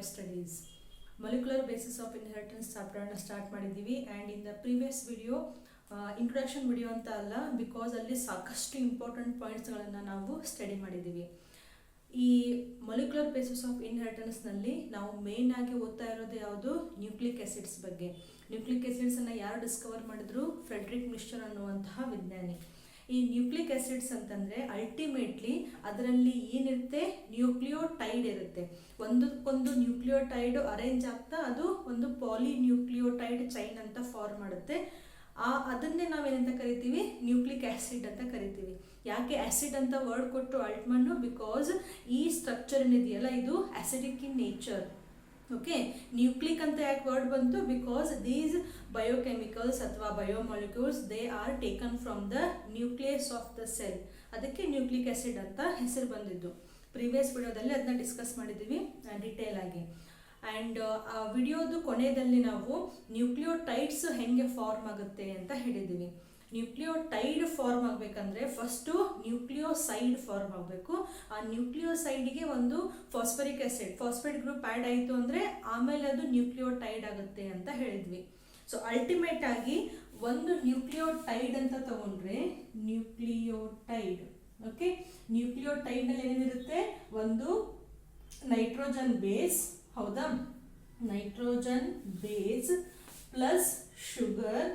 Studies. Molecular basis of inheritance chapter ಅನ್ನು start ಮಾಡಿದ್ದೀವಿ. And in the previous video introduction video ಅಂತ ಅಲ್ಲ, because ಅಲ್ಲಿ ಸಾಕಷ್ಟು ಇಂಪಾರ್ಟೆಂಟ್ ಪಾಯಿಂಟ್ಸ್ಗಳನ್ನು ನಾವು ಸ್ಟಡಿ ಮಾಡಿದ್ದೀವಿ. ಈ ಮೊಲಿಕ್ಯುಲರ್ ಬೇಸಿಸ್ ಆಫ್ ಇನ್ಹೆರಿಟೆನ್ಸ್ನಲ್ಲಿ ನಾವು ಮೇನ್ ಆಗಿ ಓದ್ತಾ ಇರೋದು ಯಾವುದು? ನ್ಯೂಕ್ಲಿಕ್ ಆಸಿಡ್ಸ್ ಬಗ್ಗೆ. ನ್ಯೂಕ್ಲಿಕ್ ಆಸಿಡ್ಸನ್ನು ಯಾರು ಡಿಸ್ಕವರ್ ಮಾಡಿದ್ರು? ಫ್ರೆಡ್ರಿಕ್ ಮಿಶ್ಚರ್ ಅನ್ನುವಂತಹ ವಿಜ್ಞಾನಿ. ಈ ನ್ಯೂಕ್ಲಿಕ್ ಆಸಿಡ್ಸ್ ಅಂತಂದರೆ ಅಲ್ಟಿಮೇಟ್ಲಿ ಅದರಲ್ಲಿ ಏನಿರುತ್ತೆ? ನ್ಯೂಕ್ಲಿಯೋಟೈಡ್ ಇರುತ್ತೆ. ಒಂದಕ್ಕೊಂದು ನ್ಯೂಕ್ಲಿಯೋಟೈಡ್ ಅರೇಂಜ್ ಆಗ್ತಾ ಅದು ಒಂದು ಪಾಲಿನ್ಯೂಕ್ಲಿಯೋಟೈಡ್ ಚೈನ್ ಅಂತ ಫಾರ್ಮ್ ಮಾಡುತ್ತೆ. ಅದನ್ನೇ ನಾವೇನಂತ ಕರಿತೀವಿ? ನ್ಯೂಕ್ಲಿಕ್ ಆಸಿಡ್ ಅಂತ ಕರಿತೀವಿ. ಯಾಕೆ ಆಸಿಡ್ ಅಂತ ವರ್ಡ್ ಕೊಟ್ಟು ಅಲ್ಟ್ಮನ್ನು? ಬಿಕಾಸ್ ಈ ಸ್ಟ್ರಕ್ಚರ್ ಏನಿದೆಯಲ್ಲ ಇದು acidic in nature. Okay, nucleic ಅಂತ ಯಾಕೆ ವರ್ಡ್ ಬಂತು? ಬಿಕಾಸ್ ದೀಸ್ ಬಯೋಕೆಮಿಕಲ್ಸ್ ಅಥವಾ biomolecules they are taken from the nucleus of the cell. ಅದಕ್ಕೆ ನ್ಯೂಕ್ಲಿಕ್ ಆಸಿಡ್ ಅಂತ ಹೆಸರು ಬಂದಿದ್ದು. ಪ್ರೀವಿಯಸ್ ವಿಡಿಯೋದಲ್ಲಿ ಅದನ್ನ ಡಿಸ್ಕಸ್ ಮಾಡಿದ್ದೀವಿ ಡಿಟೇಲ್ ಆಗಿ. ಆ್ಯಂಡ್ ಆ ವಿಡಿಯೋದು ಕೊನೆಯಲ್ಲಿ ನಾವು ನ್ಯೂಕ್ಲಿಯೋಟೈಡ್ಸ್ ಹೆಂಗೆ ಫಾರ್ಮ್ ಆಗುತ್ತೆ ಅಂತ ಹೇಳಿದ್ದೀವಿ. ನ್ಯೂಕ್ಲಿಯೋಟೈಡ್ ಫಾರ್ಮ್ ಆಗಬೇಕಂದ್ರೆ ಫಸ್ಟು ನ್ಯೂಕ್ಲಿಯೋಸೈಡ್ ಫಾರ್ಮ್ ಆಗಬೇಕು. ಆ ನ್ಯೂಕ್ಲಿಯೋಸೈಡ್ಗೆ ಒಂದು phosphoric acid, phosphate group add ಆಯಿತು ಅಂದರೆ ಆಮೇಲೆ ಅದು ನ್ಯೂಕ್ಲಿಯೋಟೈಡ್ ಆಗುತ್ತೆ ಅಂತ ಹೇಳಿದ್ವಿ. ಸೊ ಅಲ್ಟಿಮೇಟ್ ಆಗಿ ಒಂದು ನ್ಯೂಕ್ಲಿಯೋಟೈಡ್ ಅಂತ ತಗೊಂಡ್ರೆ ನ್ಯೂಕ್ಲಿಯೋಟೈಡ್, ಓಕೆ, ನ್ಯೂಕ್ಲಿಯೋಟೈಡ್ನಲ್ಲಿ ಏನೇನಿರುತ್ತೆ? ಒಂದು ನೈಟ್ರೋಜನ್ ಬೇಸ್, ಹೌದಾ? Nitrogen base plus sugar,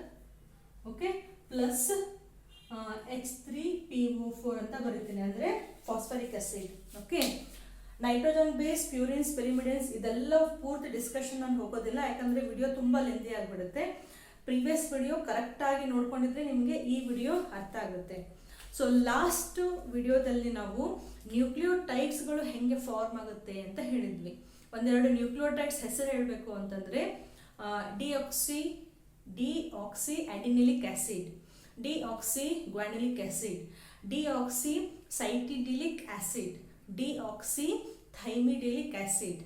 okay, plus H3PO4 ಅಂತ ಬರೀತೀನಿ, ಅಂದರೆ phosphoric acid. Okay, nitrogen base, purines, pyrimidines ಇದೆಲ್ಲ ಪೂರ್ತಿ ಡಿಸ್ಕಷನ್ ನಾನು ಹೋಗೋದಿಲ್ಲ, ಯಾಕಂದರೆ ವಿಡಿಯೋ ತುಂಬ ಲೆಂದಿ ಆಗಿಬಿಡುತ್ತೆ. ಪ್ರೀವಿಯಸ್ ವಿಡಿಯೋ ಕರೆಕ್ಟಾಗಿ ನೋಡ್ಕೊಂಡಿದ್ರೆ ನಿಮಗೆ ಈ ವಿಡಿಯೋ ಅರ್ಥ ಆಗುತ್ತೆ. ಸೊ ಲಾಸ್ಟ್ ವಿಡಿಯೋದಲ್ಲಿ ನಾವು ನ್ಯೂಕ್ಲಿಯೋಟೈಡ್ಸ್ಗಳು ಹೆಂಗೆ ಫಾರ್ಮ್ ಆಗುತ್ತೆ ಅಂತ ಹೇಳಿದ್ವಿ. ಒಂದೆರಡು ನ್ಯೂಕ್ಲಿಯೋಟೈಡ್ಸ್ ಹೆಸರು ಹೇಳಬೇಕು ಅಂತಂದರೆ deoxy adenylic acid, deoxy guanylic acid, deoxy cytidylic acid, deoxy thymidylic acid.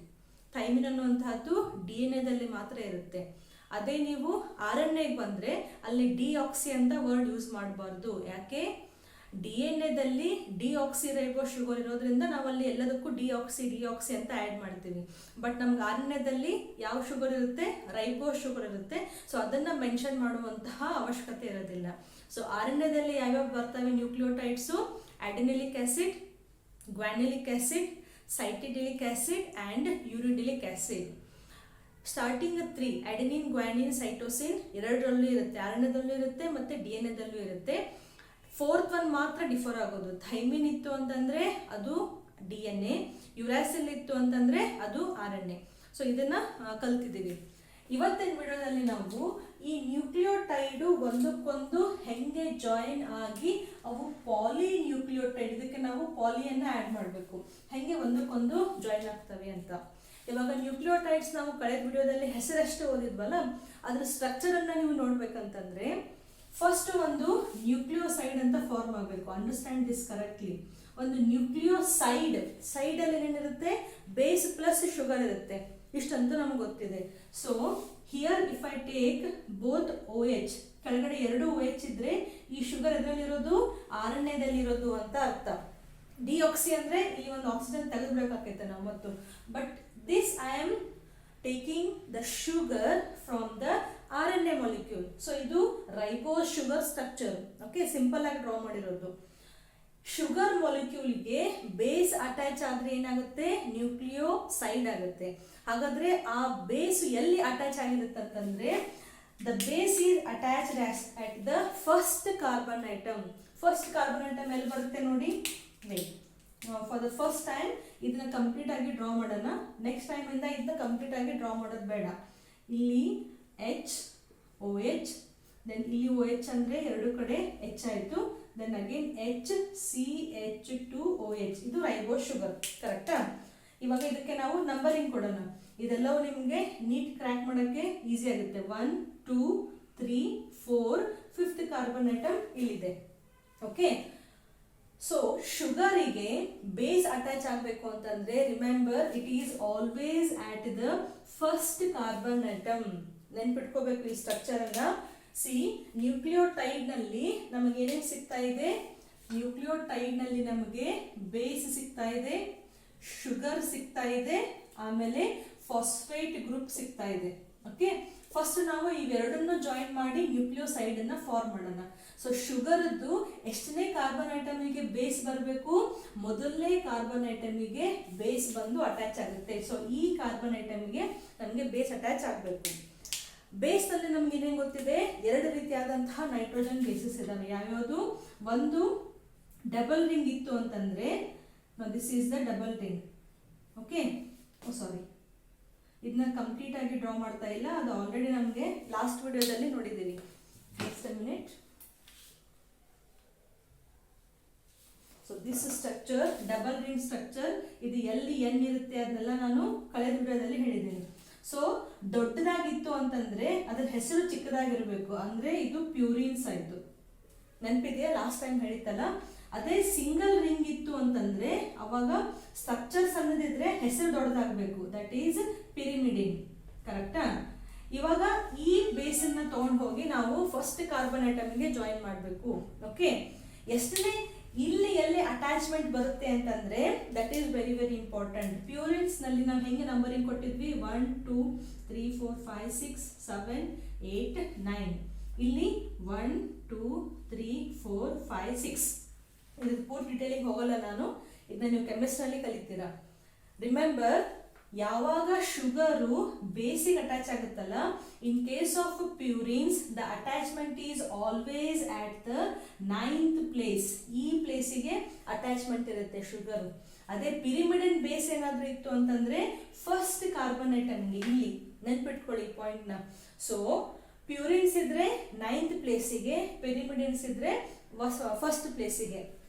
Thymine ಅನ್ನುವಂತಹದ್ದು DNA ಮಾತ್ರ ಇರುತ್ತೆ. ಅದೇ ನೀವು RNA ಬಂದರೆ ಅಲ್ಲಿ ಡಿಆಕ್ಸಿ ಅಂತ ವರ್ಡ್ ಯೂಸ್ ಮಾಡಬಾರ್ದು. ಯಾಕೆ? DNA ಡಿಆಕ್ಸಿ ರೈಬೋ ಶುಗರ್ ಇರೋದ್ರಿಂದ ನಾವಲ್ಲಿ ಎಲ್ಲದಕ್ಕೂ ಡಿಆಕ್ಸಿ ಅಂತ ಆ್ಯಡ್ ಮಾಡ್ತೀವಿ. ಬಟ್ ನಮ್ಗೆ RNA ಯಾವ ಶುಗರ್ ಇರುತ್ತೆ? ರೈಬೋ ಶುಗರ್ ಇರುತ್ತೆ. ಸೊ ಅದನ್ನು ಮೆನ್ಷನ್ ಮಾಡುವಂತಹ ಅವಶ್ಯಕತೆ ಇರೋದಿಲ್ಲ. ಸೊ RNA ಯಾವ್ಯಾವ ಬರ್ತವೆ nucleotides? Adenylic acid, guanylic acid, cytidylic acid and uridylic acid. Starting 3 adenine, guanine, cytosine ಎರಡರಲ್ಲೂ ಇರುತ್ತೆ. RNA ಇರುತ್ತೆ ಮತ್ತು DNA ಇರುತ್ತೆ. ಫೋರ್ತ್ ಒನ್ ಮಾತ್ರ ಡಿಫರ್ ಆಗೋದು. ಥೈಮಿನ್ ಇತ್ತು ಅಂತಂದರೆ ಅದು DNA, ಯುರಾಸಿಲ್ ಇತ್ತು ಅಂತಂದರೆ ಅದು RNA. ಸೊ ಇದನ್ನು ಕಲ್ತಿದ್ದೀವಿ. ಇವತ್ತಿನ ವಿಡಿಯೋದಲ್ಲಿ ನಾವು ಈ ನ್ಯೂಕ್ಲಿಯೋಟೈಡು ಒಂದಕ್ಕೊಂದು ಹೆಂಗೆ ಜಾಯಿನ್ ಆಗಿ ಅವು ಪಾಲಿನ್ಯೂಕ್ಲಿಯೋಟೈಡ್, ಇದಕ್ಕೆ ನಾವು ಪಾಲಿಯನ್ನು ಆ್ಯಡ್ ಮಾಡಬೇಕು, ಹೆಂಗೆ ಒಂದಕ್ಕೊಂದು ಜಾಯಿನ್ ಆಗ್ತವೆ ಅಂತ. ಇವಾಗ ನ್ಯೂಕ್ಲಿಯೋಟೈಡ್ಸ್ ನಾವು ಕಳೆದ ವಿಡಿಯೋದಲ್ಲಿ ಹೆಸರಷ್ಟೇ ಓದಿದ್ವಲ್ಲ, ಅದ್ರ ಸ್ಟ್ರಕ್ಚರನ್ನು ನೀವು ನೋಡ್ಬೇಕಂತಂದರೆ ಫಸ್ಟ್ ಒಂದು ನ್ಯೂಕ್ಲಿಯೋಸೈಡ್ ಅಂತ ಫಾರ್ಮ್ ಆಗಬೇಕು. Understand this correctly. ಒಂದು ನ್ಯೂಕ್ಲಿಯೋಸೈಡ್, ಸೈಡಲ್ಲಿ ಏನೇನಿರುತ್ತೆ? ಬೇಸ್ ಪ್ಲಸ್ ಶುಗರ್ ಇರುತ್ತೆ. ಇಷ್ಟಂತೂ ನಮ್ಗೆ ಗೊತ್ತಿದೆ. So here if I take both OH, ಕೆಳಗಡೆ ಎರಡು OH ಇದ್ರೆ ಈ ಶುಗರ್ ಎದರಲ್ಲಿರೋದು? RNA ಇರೋದು ಅಂತ ಅರ್ಥ. ಡಿಆಕ್ಸಿ ಅಂದರೆ ಈ ಒಂದು ಆಕ್ಸಿಜನ್ ತೆಗೆದುಬಿಡಬೇಕಾಗೈತೆ ನಾವು ಮತ್ತು. But this I am taking the sugar from the RNA molecule. So ಇದು ribose sugar structure. Okay, simple ಆಗಿ ಡ್ರಾ ಮಾಡಿರೋದು. ಶುಗರ್ ಮಾಲಿಕ್ಯೂಲ್ಗೆ ಬೇಸ್ ಅಟ್ಯಾಚ್ ಆದರೆ ಏನಾಗುತ್ತೆ? ನ್ಯೂಕ್ಲಿಯೋಸೈಡ್ ಆಗುತ್ತೆ. ಹಾಗಾದರೆ ಆ ಬೇಸ್ ಎಲ್ಲಿ ಅಟ್ಯಾಚ್ ಆಗಿರುತ್ತೆ ಅಂತಂದರೆ the base is attached at the first carbon item. First carbon item ಎಲ್ಲಿ ಬರುತ್ತೆ ನೋಡಿ? Wait, for the first time ಇದನ್ನ ಕಂಪ್ಲೀಟ್ ಆಗಿ ಡ್ರಾ ಮಾಡೋಣ. ನೆಕ್ಸ್ಟ್ ಟೈಮಿಂದ ಇದನ್ನ ಕಂಪ್ಲೀಟ್ ಆಗಿ ಡ್ರಾ ಮಾಡೋದು ಬೇಡ. ಇಲ್ಲಿ HOH, ದೆನ್ ಇಲ್ಲಿ OH ಅಂದರೆ ಎರಡು ಕಡೆ H ಆಯಿತು. ದೆನ್ ಅಗೇನ್ HCH2OH, ಇದು ರೈಬೋಸ್ ಶುಗರ್. ಕರೆಕ್ಟಾ? ಇವಾಗ ಇದಕ್ಕೆ ನಾವು ನಂಬರಿಂಗ್ ಕೊಡೋಣ. ಇದೆಲ್ಲವೂ ನಿಮಗೆ ನೀಟ್ ಕ್ರ್ಯಾಕ್ ಮಾಡೋಕ್ಕೆ ಈಸಿ ಆಗುತ್ತೆ. 1 2 3 4 ಫಿಫ್ತ್ ಕಾರ್ಬನ್ ಐಟಮ್ ಇಲ್ಲಿದೆ. ಓಕೆ, ಸೊ ಶುಗರಿಗೆ ಬೇಸ್ ಅಟ್ಯಾಚ್ ಆಗಬೇಕು ಅಂತಂದರೆ remember it is always at the first carbon atom. ನೆನ್ಪಿಟ್ಕೋಬೇಕು ಈ ಸ್ಟ್ರಕ್ಚರನ್ನು. ಸಿ, ನ್ಯೂಕ್ಲಿಯೋಟೈಡ್ನಲ್ಲಿ ನಮಗೆ ಏನೇನು ಸಿಗ್ತಾ ಇದೆ? ನ್ಯೂಕ್ಲಿಯೋಟೈಡ್ನಲ್ಲಿ ನಮಗೆ ಬೇಸ್ ಸಿಗ್ತಾ ಇದೆ, ಶುಗರ್ ಸಿಗ್ತಾ ಇದೆ, ಆಮೇಲೆ ಫಾಸ್ಫೇಟ್ ಗ್ರೂಪ್ ಸಿಗ್ತಾ ಇದೆ. ಓಕೆ, ಫಸ್ಟ್ ನಾವು ಇವೆರಡನ್ನು ಜಾಯಿನ್ ಮಾಡಿ ನ್ಯೂಕ್ಲಿಯೋಸೈಡ್ ಅನ್ನ ಫಾರ್ಮ್ ಮಾಡೋಣ. ಸೊ ಶುಗರ್ದು ಎಷ್ಟನೇ ಕಾರ್ಬನ್ ಐಟಮಿಗೆ ಬೇಸ್ ಬರಬೇಕು? ಮೊದಲನೇ ಕಾರ್ಬನ್ ಐಟಮಿಗೆ ಬೇಸ್ ಬಂದು ಅಟ್ಯಾಚ್ ಆಗುತ್ತೆ. ಸೊ ಈ ಕಾರ್ಬನ್ ಐಟಮಿಗೆ ನಮಗೆ ಬೇಸ್ ಅಟ್ಯಾಚ್ ಆಗಬೇಕು. ಬೇಸ್ ನಲ್ಲಿ ನಮ್ಗೆ ಏನೇನು ಗೊತ್ತಿದೆ? ಎರಡು ರೀತಿಯಾದಂತಹ ನೈಟ್ರೋಜನ್ ಬೇಸಸ್ ಇದಾವೆ. ಯಾವ್ಯಾವುದು? ಒಂದು ಡಬಲ್ ರಿಂಗ್ ಇತ್ತು ಅಂತಂದ್ರೆ, this is the double ring. Okay, sorry, ಇದನ್ನ ಕಂಪ್ಲೀಟ್ ಆಗಿ ಡ್ರಾ ಮಾಡ್ತಾ ಇಲ್ಲ, ಅದು ಆಲ್ರೆಡಿ ನಮಗೆ ಲಾಸ್ಟ್ ವಿಡಿಯೋದಲ್ಲಿ ನೋಡಿದ್ದೀವಿ. Next minute. So this structure double ring structure. ಇದು ಎಲ್ಲಿ ಎನ್ ಇರುತ್ತೆ ಅದನ್ನೆಲ್ಲ ನಾನು ಕಳೆದ ವಿಡಿಯೋದಲ್ಲಿ ಹೇಳಿದ್ದೀನಿ. ಸೊ ದೊಡ್ಡದಾಗಿತ್ತು ಅಂತಂದ್ರೆ ಅದರ ಹೆಸರು ಚಿಕ್ಕದಾಗಿರ್ಬೇಕು, ಅಂದ್ರೆ ಇದು ಪ್ಯೂರಿನ್ಸ್ ಆಯ್ತು. ನೆನಪಿದೆಯಾ? ಲಾಸ್ಟ್ ಟೈಮ್ ಹೇಳಿತ್ತಲ್ಲ. ಅದೇ ಸಿಂಗಲ್ ರಿಂಗ್ ಇತ್ತು ಅಂತಂದ್ರೆ ಅವಾಗ ಸ್ಟ್ರಕ್ಚರ್ ಸಣ್ಣದಿದ್ರೆ ಹೆಸರು ದೊಡ್ಡದಾಗಬೇಕು, ದಟ್ ಈಸ್ ಪಿರಿಮಿಡಿನ್. ಕರೆಕ್ಟಾ? ಇವಾಗ ಈ ಬೇಸನ್ನ ತಗೊಂಡು ಹೋಗಿ ನಾವು ಫಸ್ಟ್ ಕಾರ್ಬನ್ ಐಟಮ್ಗೆ ಜಾಯಿನ್ ಮಾಡಬೇಕು. ಓಕೆ, ಎಷ್ಟನೇ ಇಲ್ಲಿ ಎಲ್ಲಿ ಅಟ್ಯಾಚ್ಮೆಂಟ್ ಬರುತ್ತೆ ಅಂತಂದ್ರೆ that is very very important. Purines ನಲ್ಲಿ ನಾವು ಹೆಂಗೆ ನಂಬರಿಂಗ್ ಕೊಟ್ಟಿದ್ವಿ? 1 2 3 4 5 6 7 8 9. ಇಲ್ಲಿ 1 2 3 4 5 6. ಇದು ಪೂರ್ತಿ ಡೀಟೇಲಿಂಗ್ ಹೋಗಲ್ಲ ನಾನು, ಇದನ್ನ ನೀವು ಕೆಮಿಸ್ಟ್ರಿಯಲ್ಲಿ ಕಲಿತೀರಾ. ರಿಮೆಂಬರ್, ಯಾವಾಗ ಶುಗರು ಬೇಸಿಗೆ ಅಟ್ಯಾಚ್ ಆಗುತ್ತಲ್ಲ, in case of purines the attachment is always at the 9th place. ಈ ಪ್ಲೇಸಿಗೆ ಅಟ್ಯಾಚ್ಮೆಂಟ್ ಇರುತ್ತೆ ಶುಗರ್. ಅದೇ ಪಿರಿಮಿಡಿನ್ ಬೇಸ್ ಏನಾದ್ರೂ ಇತ್ತು ಅಂತಂದ್ರೆ ಫಸ್ಟ್ ಕಾರ್ಬನ್ ಐಟಮ್ಗೆ, ಇಲ್ಲಿ ನೆನ್ಪಿಟ್ಕೊಳ್ಳಿ ಪಾಯಿಂಟ್ ನ. ಸೊ ಪ್ಯೂರಿನ್ಸ್ ಇದ್ರೆ 9th ಪ್ಲೇಸಿಗೆ, ಪಿರಿಮಿಡಿನ್ಸ್ ಇದ್ರೆ ಫಸ್ಟ್ ಪ್ಲೇಸಿಗೆ.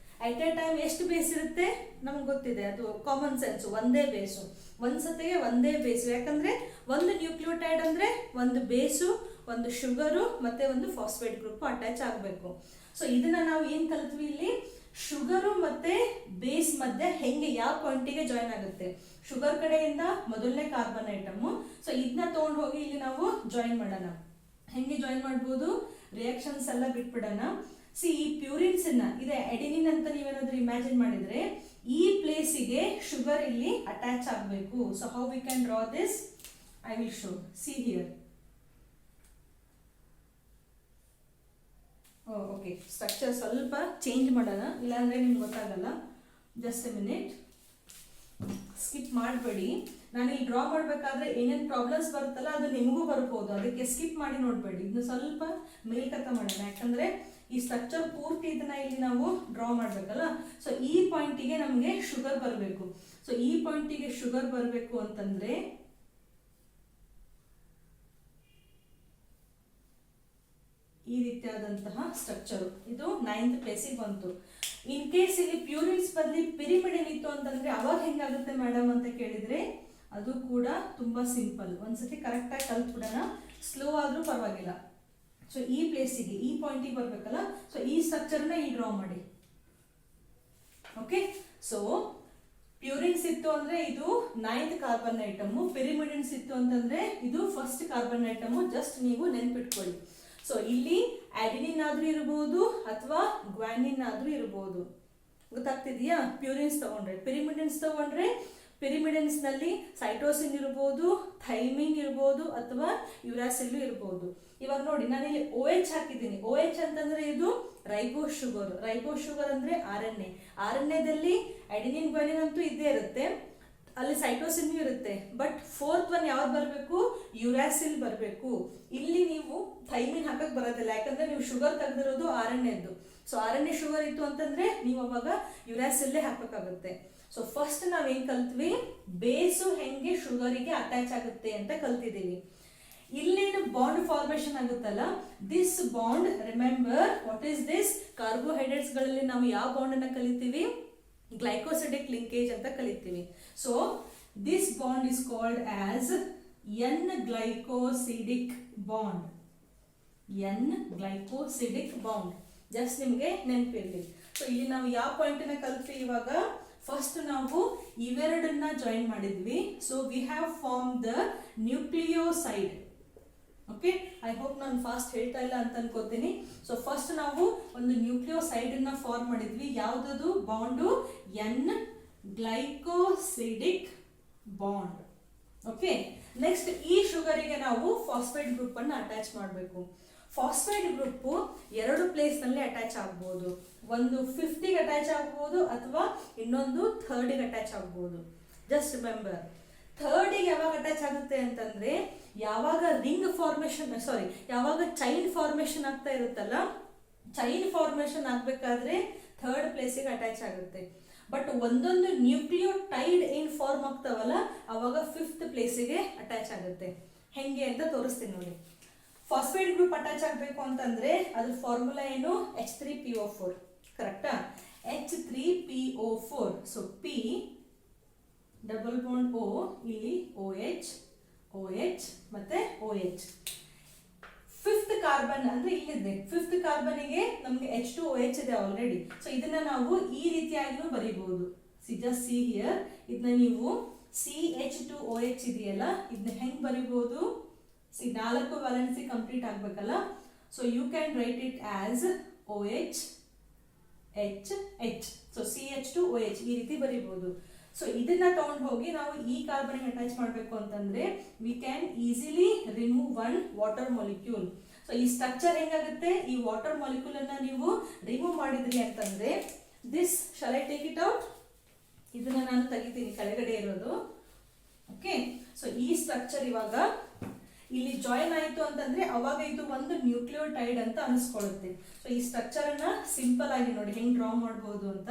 ಅಟ್ ಎ ಟೈಮ್ ಎಷ್ಟು ಬೇಸ್ ಇರುತ್ತೆ ನಮ್ಗೆ ಗೊತ್ತಿದೆ, ಅದು ಕಾಮನ್ ಸೆನ್ಸ್. ಒಂದೇ ಬೇಸು, ಒಂದ್ಸತಿಗೆ ಒಂದೇ ಬೇಸು. ಯಾಕಂದ್ರೆ ಒಂದು ನ್ಯೂಕ್ಲಿಯೋಟೈಡ್ ಅಂದ್ರೆ ಒಂದು ಬೇಸು, ಒಂದು ಶುಗರು ಮತ್ತೆ ಒಂದು ಫಾಸ್ಫೇಟ್ ಗ್ರೂಪ್ ಅಟ್ಯಾಚ್ ಆಗಬೇಕು. ಸೊ ಇದನ್ನ ನಾವು ಏನ್ ಕಲಿತ್ವಿ ಇಲ್ಲಿ? ಶುಗರು ಮತ್ತೆ ಬೇಸ್ ಮಧ್ಯೆ ಹೆಂಗೆ ಯಾವ ಪಾಯಿಂಟಿಗೆ ಜಾಯಿನ್ ಆಗುತ್ತೆ. ಶುಗರ್ ಕಡೆಯಿಂದ ಮೊದಲನೇ ಕಾರ್ಬನ್ ಐಟಮ್. ಸೊ ಇದನ್ನ ತಗೊಂಡು ಹೋಗಿ ಇಲ್ಲಿ ನಾವು ಜಾಯಿನ್ ಮಾಡೋಣ. ಹೆಂಗೆ ಜಾಯಿನ್ ಮಾಡ್ಬೋದು? ರಿಯಾಕ್ಷನ್ಸ್ ಎಲ್ಲ ಬಿಟ್ಬಿಡೋಣ. ಸಿ, ಈ ಪ್ಯೂರಿನ್ಸ್ ಇದೆ ಎಡಿನಿನ್ ಅಂತ ನೀವೇನಾದ್ರೂ ಇಮ್ಯಾಜಿನ್ ಮಾಡಿದ್ರೆ ಈ ಪ್ಲೇಸಿಗೆ ಶುಗರ್ ಇಲ್ಲಿ ಅಟ್ಯಾಚ್ ಆಗಬೇಕು. So how we can draw this? I will show. See here. Okay, structure ಸ್ವಲ್ಪ ಚೇಂಜ್ ಮಾಡೋಣ, ಇಲ್ಲಾಂದ್ರೆ ನಿಮ್ಗೆ ಗೊತ್ತಾಗಲ್ಲ. ಜಸ್ಟ್ ಎ ಮಿನಿಟ್, ಸ್ಕಿಪ್ ಮಾಡಬೇಡಿ. ನಾನು ಇಲ್ಲಿ ಡ್ರಾ ಮಾಡಬೇಕಾದ್ರೆ ಏನೇನು ಪ್ರಾಬ್ಲಮ್ಸ್ ಬರುತ್ತಲ್ಲ ಅದು ನಿಮಗೂ ಬರ್ಬೋದು, ಅದಕ್ಕೆ ಸ್ಕಿಪ್ ಮಾಡಿ ನೋಡಬೇಡಿ. ಇದನ್ನ ಸ್ವಲ್ಪ ಮೇಲ್ಕತ್ತ ಮಾಡೋಣ, ಯಾಕಂದ್ರೆ ಈ ಸ್ಟ್ರಕ್ಚರ್ ಪೂರ್ತಿ ಇದನ್ನ ಇಲ್ಲಿ ನಾವು ಡ್ರಾ ಮಾಡಬೇಕಲ್ಲ. ಸೊ ಈ ಪಾಯಿಂಟಿಗೆ ನಮಗೆ ಶುಗರ್ ಬರಬೇಕು. ಸೊ ಈ ಪಾಯಿಂಟಿಗೆ ಶುಗರ್ ಬರಬೇಕು ಅಂತಂದ್ರೆ ಈ ರೀತಿಯಾದಂತಹ ಸ್ಟ್ರಕ್ಚರ್, ಇದು 9th ಪ್ಲೇಸಿಗೆ ಬಂತು. ಇನ್ ಕೇಸ್ ಇಲ್ಲಿ ಪ್ಯೂರಿನ್ಸ್ ಬದಲಿ ಪಿರಿಮಿಡಿನ್ ಇತ್ತು ಅಂತಂದ್ರೆ ಅವಾಗ ಹೆಂಗಾಗುತ್ತೆ ಮೇಡಮ್ ಅಂತ ಕೇಳಿದ್ರೆ ಅದು ಕೂಡ ತುಂಬಾ ಸಿಂಪಲ್. ಒಂದ್ಸತಿ ಕರೆಕ್ಟ್ ಆಗಿ ಕಲ್ತ್ಬಿಡೋಣ, ಸ್ಲೋ ಆದ್ರೂ ಪರವಾಗಿಲ್ಲ. ಸೊ ಈ ಪ್ಲೇಸಿಗೆ, ಈ ಪಾಯಿಂಟಿಗೆ ಬರ್ಬೇಕಲ್ಲ. ಸೊ ಈ ಸ್ಟ್ರಕ್ಚರ್ನ ಇಲ್ಲಿ ಡ್ರಾ ಮಾಡಿ. ಓಕೆ, ಸೊ ಪ್ಯೂರಿನ್ಸ್ ಇತ್ತು ಅಂದ್ರೆ ಇದು 9th ಕಾರ್ಬನ್ ಐಟಮ್, ಪಿರಿಮಿಡಿನ್ಸ್ ಇತ್ತು ಅಂತಂದ್ರೆ ಇದು ಫಸ್ಟ್ ಕಾರ್ಬನ್ ಐಟಮ್. ಜಸ್ಟ್ ನೀವು ನೆನ್ಪಿಟ್ಕೊಳ್ಳಿ. ಸೊ ಇಲ್ಲಿ ಅಡಿನಿನ್ ಆದ್ರೂ ಇರಬಹುದು ಅಥವಾ ಗ್ವಾನಿನ್ ಆದ್ರೂ ಇರಬಹುದು. ಗೊತ್ತಾಗ್ತಿದೆಯಾ? ಪ್ಯೂರಿನ್ಸ್ ತಗೊಂಡ್ರೆ, ಪಿರಿಮಿಡಿನ್ಸ್ ತಗೊಂಡ್ರೆ ಪಿರಿಮಿಡಿನ್ಸ್ ನಲ್ಲಿ ಸೈಟೋಸಿನ್ ಇರಬಹುದು, ಥೈಮಿನ್ ಇರಬಹುದು ಅಥವಾ ಯುರಾಸಿಲ್ ಇರಬಹುದು. ಇವಾಗ ನೋಡಿ, ನಾನು ಇಲ್ಲಿ OH ಹಾಕಿದ್ದೀನಿ. OH ಅಂತಂದ್ರೆ ಇದು ರೈಬೋಸ್ ಶುಗರ್. ರೈಬೋಸ್ ಶುಗರ್ ಅಂದ್ರೆ RNA. RNAದಲ್ಲಿ ಅಡಿನಿನ್ ಗ್ವಾನಿನ್ ಅಂತೂ ಇದ್ದೇ ಇರುತ್ತೆ, ಅಲ್ಲಿ ಸೈಟೋಸಿನ್ ಇರುತ್ತೆ. ಬಟ್ 4th ಒನ್ ಯಾವ್ದು ಬರಬೇಕು? ಯುರಾಸಿಲ್ ಬರಬೇಕು. ಇಲ್ಲಿ ನೀವು ಥೈಮಿನ್ ಹಾಕಕ್ ಬರೋದಿಲ್ಲ, ಯಾಕಂದ್ರೆ ನೀವು ಶುಗರ್ ತೆಗೆದಿರೋದು RNAದ್ದು. ಸೊ RNA ಶುಗರ್ ಇತ್ತು ಅಂತಂದ್ರೆ ನೀವು ಅವಾಗ ಯುರಾಸಿಲ್ಲೇ ಹಾಕಬೇಕಾಗುತ್ತೆ. ಸೊ ಫಸ್ಟ್ ನಾವೇನ್ ಕಲ್ತ್ವಿ? ಬೇಸು ಹೆಂಗೆ ಶುಗರಿಗೆ ಅಟ್ಯಾಚ್ ಆಗುತ್ತೆ ಅಂತ ಕಲ್ತಿದ್ದೀವಿ. ಇಲ್ಲೇನು ಬಾಂಡ್ ಫಾರ್ಮೇಶನ್ ಆಗುತ್ತಲ್ಲ, this bond, remember what is this? Carbohydrates ಗಳಲ್ಲಿ ನಾವು ಯಾವ ಬಾಂಡ್ ಅನ್ನ ಕಲಿತೀವಿ? ಗ್ಲೈಕೋಸಿಡಿಕ್ ಲಿಂಕೇಜ್ ಅಂತ ಕಲಿತೀವಿ. So this bond is called as N glycosidic bond. N glycosidic bond. Just ನಿಮ್ಗೆ ನೆನಪಿರ್ಲಿ. ಸೊ ಇಲ್ಲಿ ನಾವು ಯಾವ ಪಾಯಿಂಟ್ ನ ಕಲ್ತ್ವಿ? ಇವಾಗ ಫಸ್ಟ್ ನಾವು ಇವೆರಡನ್ನ ಜಾಯಿನ್ ಮಾಡಿದ್ವಿ. So we have form the nucleoside. Okay, I hope ನಾನು ಫಾಸ್ಟ್ ಹೇಳ್ತಾ ಇಲ್ಲ ಅಂತ ಅನ್ಕೋತೀನಿ. ಸೊ ಫಸ್ಟ್ ನಾವು ಒಂದು ನ್ಯೂಕ್ಲಿಯೋಸೈಡ್ ಅನ್ನ ಫಾರ್ಮ್ ಮಾಡಿದ್ವಿ. ಯಾವ್ದದು ಬಾಂಡು? N-ಗ್ಲೈಕೋಸಿಡಿಕ್ ಬಾಂಡ್. ಓಕೆ. ನೆಕ್ಸ್ಟ್ ಈ ಶುಗರಿಗೆ ನಾವು ಫಾಸ್ಫೇಟ್ ಗ್ರೂಪ್ ಅನ್ನು ಅಟ್ಯಾಚ್ ಮಾಡಬೇಕು. ಫಾಸ್ಫೇಟ್ ಗ್ರೂಪ್ ಎರಡು ಪ್ಲೇಸ್ ನಲ್ಲಿ ಅಟ್ಯಾಚ್ ಆಗ್ಬೋದು. ಒಂದು 50ಗೆ ಅಟ್ಯಾಚ್ ಆಗ್ಬೋದು ಅಥವಾ ಇನ್ನೊಂದು 30ಗೆ ಅಟ್ಯಾಚ್ ಆಗ್ಬೋದು. ಜಸ್ಟ್ ರಿಮೆಂಬರ್, 30ಗೆ ಯಾವಾಗ ಅಟ್ಯಾಚ್ ಆಗುತ್ತೆ ಅಂತಂದ್ರೆ ಯಾವಾಗ ರಿಂಗ್ ಫಾರ್ಮೇಶನ್ ಯಾವಾಗ ಚೈನ್ ಫಾರ್ಮೇಶನ್ ಆಗ್ತಾ ಇರುತ್ತಲ್ಲ, ಚೈನ್ ಫಾರ್ಮೇಶನ್ ಆಗ್ಬೇಕಾದ್ರೆ 3rd ಪ್ಲೇಸಿಗೆ ಅಟ್ಯಾಚ್ ಆಗುತ್ತೆ. ಬಟ್ ಒಂದೊಂದು ನ್ಯೂಕ್ಲಿಯೋಟೈಡ್ ಏನ್ ಫಾರ್ಮ್ ಆಗ್ತಾವಲ್ಲ ಅವಾಗ 5th ಪ್ಲೇಸಿಗೆ ಅಟ್ಯಾಚ್ ಆಗುತ್ತೆ. ಹೆಂಗೆ ಅಂತ ತೋರಿಸ್ತೀನಿ ನೋಡಿ. ಫಾಸ್ಫೇಟ್ ಗ್ರೂಪ್ ಅಟ್ಯಾಚ್ ಆಗಬೇಕು ಅಂತಂದ್ರೆ ಅದ್ರ ಫಾರ್ಮುಲಾ ಏನು? H3PO4. ಕರೆಕ್ಟಾ? H3PO4. So P double bond O, ಇಲ್ಲಿ OH ಮತ್ತೆ OH. 5th ಕಾರ್ಬನ್ ಅಂದ್ರೆ ಇಲ್ಲಿದೆ. 5th ಕಾರ್ಬನ್ಗೆ ನಮಗೆ H2OH ಇದೆ ಆಲ್ರೆಡಿ. ಸೊ ಇದನ್ನ ನಾವು ಈ ರೀತಿಯಾಗಿನೂ ಬರೀಬಹುದು. ಜಸ್ಟ್ ಸಿ ಹಿಯರ್, ಇದನ್ನ ನೀವು CH2OH ಇದೆಯಲ್ಲ ಇದನ್ನ ಹೆಂಗ್ ಬರೀಬಹುದು? 4 ವ್ಯಾಲೆನ್ಸಿ ಕಂಪ್ಲೀಟ್ ಆಗ್ಬೇಕಲ್ಲ. So you can write it as OH H. ಸೊ CH2OH ಈ ರೀತಿ ಬರೀಬಹುದು. ಸೊ ಇದನ್ನ ತಗೊಂಡು ಹೋಗಿ ನಾವು ಈ ಕಾರ್ಬನ್ ಅಟ್ಯಾಚ್ ಮಾಡಬೇಕು ಅಂತಂದ್ರೆ we can easily remove one water molecule. So ಈ ಸ್ಟ್ರಕ್ಚರ್ ಹೆಂಗಾಗುತ್ತೆ? ಈ ವಾಟರ್ ಮಾಲಿಕ್ಯೂಲ್ ಅನ್ನ ನೀವು ರಿಮೂವ್ ಮಾಡಿದ್ರಿ ಅಂತಂದ್ರೆ this shall I take it out? ಇದನ್ನ ನಾನು ತೆಗಿತೀನಿ ಕೆಳಗಡೆ ಇರೋದು. ಓಕೆ. ಸೊ ಈ ಸ್ಟ್ರಕ್ಚರ್ ಇವಾಗ ಇಲ್ಲಿ ಜಾಯಿನ್ ಆಯ್ತು ಅಂತಂದ್ರೆ ಅವಾಗ ಇದು ಒಂದು ನ್ಯೂಕ್ಲಿಯೋಟೈಡ್ ಅಂತ ಅನಿಸ್ಕೊಳ್ಳುತ್ತೆ. ಸೊ ಈ ಸ್ಟ್ರಕ್ಚರ್ ಅನ್ನ ಸಿಂಪಲ್ ಆಗಿ ನೋಡಿ ಹೆಂಗ್ ಡ್ರಾ ಮಾಡಬಹುದು ಅಂತ.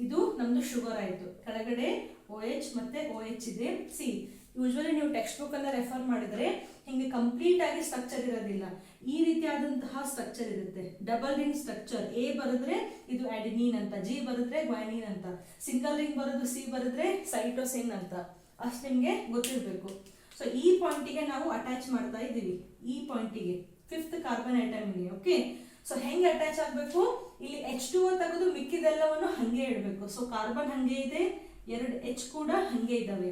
ಇದು ನಮ್ದು ಶುಗರ್ ಆಯ್ತು. ಕೆಳಗಡೆ OH ಮತ್ತೆ OH ಇದೆ. ಸಿ ಯೂಶುವಲಿ ನೀವು ಟೆಕ್ಸ್ಟ್ ಬುಕ್ ಅನ್ನ ರೆಫರ್ ಮಾಡಿದ್ರೆ ಹಿಂಗೆ ಕಂಪ್ಲೀಟ್ ಆಗಿ ಸ್ಟ್ರಕ್ಚರ್ ಇರೋದಿಲ್ಲ, ಈ ರೀತಿಯಾದಂತಹ ಸ್ಟ್ರಕ್ಚರ್ ಇರುತ್ತೆ. Double ring structure. A ಬರೆದ್ರೆ ಇದು ಅಡೆನಿನ್ ಅಂತ, G ಬರೆದ್ರೆ ಗ್ವಾನಿನ್ ಅಂತ, ಸಿಂಗಲ್ ರಿಂಗ್ ಬರೋದು C ಬರೆದ್ರೆ ಸೈಟೋಸಿನ್ ಅಂತ. ಅಷ್ಟು ನಿಮ್ಗೆ ಗೊತ್ತಿರಬೇಕು. ಸೊ ಈ ಪಾಯಿಂಟಿಗೆ ನಾವು ಅಟ್ಯಾಚ್ ಮಾಡ್ತಾ ಇದ್ದೀವಿ. ಈ ಪಾಯಿಂಟಿಗೆ 5th ಕಾರ್ಬನ್ ಐಟಮ್ಗೆ. ಓಕೆ. ಸೊ ಹೆಂಗೆ ಅಟ್ಯಾಚ್ ಆಗಬೇಕು? ಇಲ್ಲಿ H2O ತೆಗೆದು ಮಿಕ್ಕಿದೆಲ್ಲವನ್ನು ಹಂಗೆ ಇಡಬೇಕು. ಸೊ ಕಾರ್ಬನ್ ಹಂಗೆ ಇದೆ, 2 H ಕೂಡ ಹಂಗೆ ಇದಾವೆ.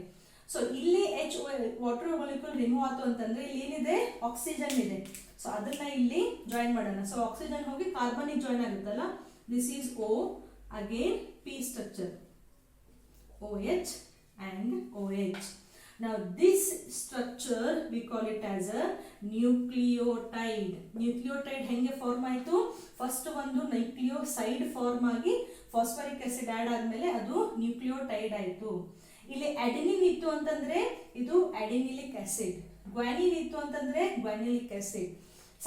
ಸೊ ಇಲ್ಲಿ H ವಾಟರ್ ಮಾಲಿಕ್ಯೂಲ್ ರಿಮೂವ್ ಆಯ್ತು ಅಂತಂದ್ರೆ ಇಲ್ಲಿ ಏನಿದೆ? ಆಕ್ಸಿಜನ್ ಇದೆ. ಸೊ ಅದನ್ನ ಇಲ್ಲಿ ಜಾಯಿನ್ ಮಾಡೋಣ. ಸೊ ಆಕ್ಸಿಜನ್ ಹೋಗಿ ಕಾರ್ಬನ್ ಜಾಯಿನ್ ಆಗುತ್ತಲ್ಲ, this is O, again P structure, OH and OH. Now this structure we call it as a nucleotide. Nucleotide ಹೆಂಗೆ ಫಾರ್ಮ್ ಆಯ್ತು? ಫಸ್ಟ್ ಒಂದು ನ್ಯೂಕ್ಲಿಯೋಸೈಡ್ ಫಾರ್ಮ್ ಆಗಿ ಫಾಸ್ಫರಿಕ್ ಆಸಿಡ್ ಆಡ್ ಆದ್ಮೇಲೆ ಅದು nucleotide ಆಯ್ತು. ಇಲ್ಲಿ ಅಡೆನಿನ್ ಇತ್ತು ಅಂತಂದ್ರೆ ಇದು ಅಡೆನಿಲಿಕ್ ಆಸಿಡ್, ಗ್ವಾನಿನ್ ಇತ್ತು ಅಂತಂದ್ರೆ ಗ್ವಾನಿಲಿಕ್ ಆಸಿಡ್,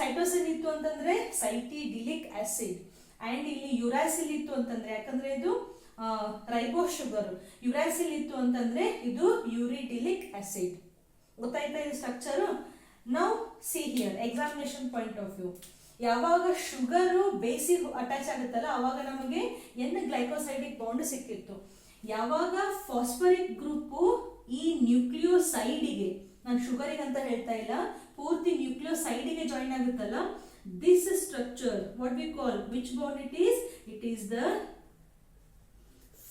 ಸೈಟೋಸಿನ್ ಇತ್ತು ಅಂತಂದ್ರೆ ಸೈಟಿಡಿಲಿಕ್ ಆಸಿಡ್, ಅಂಡ್ ಇಲ್ಲಿ ಯುರಾಸಿಲ್ ಇತ್ತು ಅಂತಂದ್ರೆ ಯಾಕಂದ್ರೆ ಇದು ರೈಬೋಸ್ ಶುಗರ್, ಯುರಾಸಿಲ್ ಇತ್ತು ಅಂತಂದ್ರೆ ಇದು ಯೂರಿಡಿಲಿಕ್ ಆಸಿಡ್. ಗೊತ್ತಾಯ್ತಾ ಇದು structure? Now see here examination point of view. ಯಾವಾಗ ಶುಗರು ಬೇಸಿಗೆ ಅಟ್ಯಾಚ್ ಆಗುತ್ತಲ್ಲ ಅವಾಗ ನಮಗೆ ಎನ್ ಗ್ಲೈಕೋಸೈಡಿಕ್ ಬಾಂಡ್ ಸಿಕ್ಕಿತ್ತು. ಯಾವಾಗ ಫಾಸ್ಫರಿಕ್ ಗ್ರೂಪ್ ಈ ನ್ಯೂಕ್ಲಿಯೋಸೈಡಿಗೆ, ನಾನು ಶುಗರಿಗೆ ಅಂತ ಹೇಳ್ತಾ ಇಲ್ಲ, ಪೂರ್ತಿ ನ್ಯೂಕ್ಲಿಯೋಸೈಡಿಗೆ ಜಾಯಿನ್ ಆಗುತ್ತಲ್ಲ, this structure what we call, which bond it is the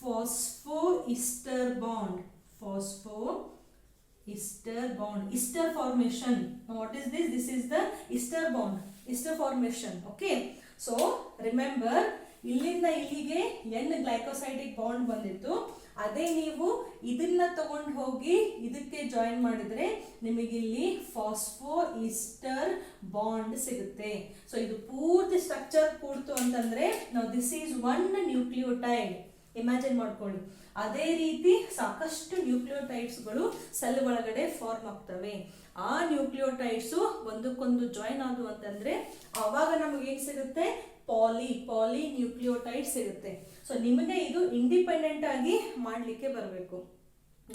phosphoester bond. Phosphoester bond, ester formation. Now what is this? This is the ester bond, ester formation. Okay. So remember, ಇಲ್ಲಿಂದ ಇಲ್ಲಿಗೆ N ಗ್ಲೈಕೋಸೈಡಿಕ್ bond ಬಂದಿತ್ತು. ಅದೇ ನೀವು ಇದನ್ನ ತಗೊಂಡು ಹೋಗಿ ಇದಕ್ಕೆ join ಮಾಡಿದ್ರೆ ನಿಮಗೆ ಇಲ್ಲಿ ಫಾಸ್ಫೋಇಸ್ಟರ್ ಬಾಂಡ್ ಸಿಗುತ್ತೆ. ಸೊ ಇದು ಪೂರ್ತಿ ಸ್ಟ್ರಕ್ಚರ್ ಕೂಡ್ತು ಅಂತಂದ್ರೆ ನಾವು this is one nucleotide. Imagine ಮಾಡ್ಕೊಳ್ಳಿ. ಅದೇ ರೀತಿ ಸಾಕಷ್ಟು ನ್ಯೂಕ್ಲಿಯೋಟೈಡ್ಸ್ಗಳು ಸೆಲ್ ಒಳಗಡೆ ಫಾರ್ಮ್ ಆಗ್ತವೆ. ಆ ನ್ಯೂಕ್ಲಿಯೋಟೈಡ್ಸ್ ಒಂದಕ್ಕೊಂದು ಜಾಯಿನ್ ಆದವು ಅಂತಂದ್ರೆ ಅವಾಗ ನಮಗೆ ಏನ್ ಸಿಗುತ್ತೆ? ಪಾಲಿ ನ್ಯೂಕ್ಲಿಯೋಟೈಡ್ ಸಿಗುತ್ತೆ. ಸೊ ನಿಮಗೆ ಇದು ಇಂಡಿಪೆಂಡೆಂಟ್ ಆಗಿ ಮಾಡ್ಲಿಕ್ಕೆ ಬರಬೇಕು.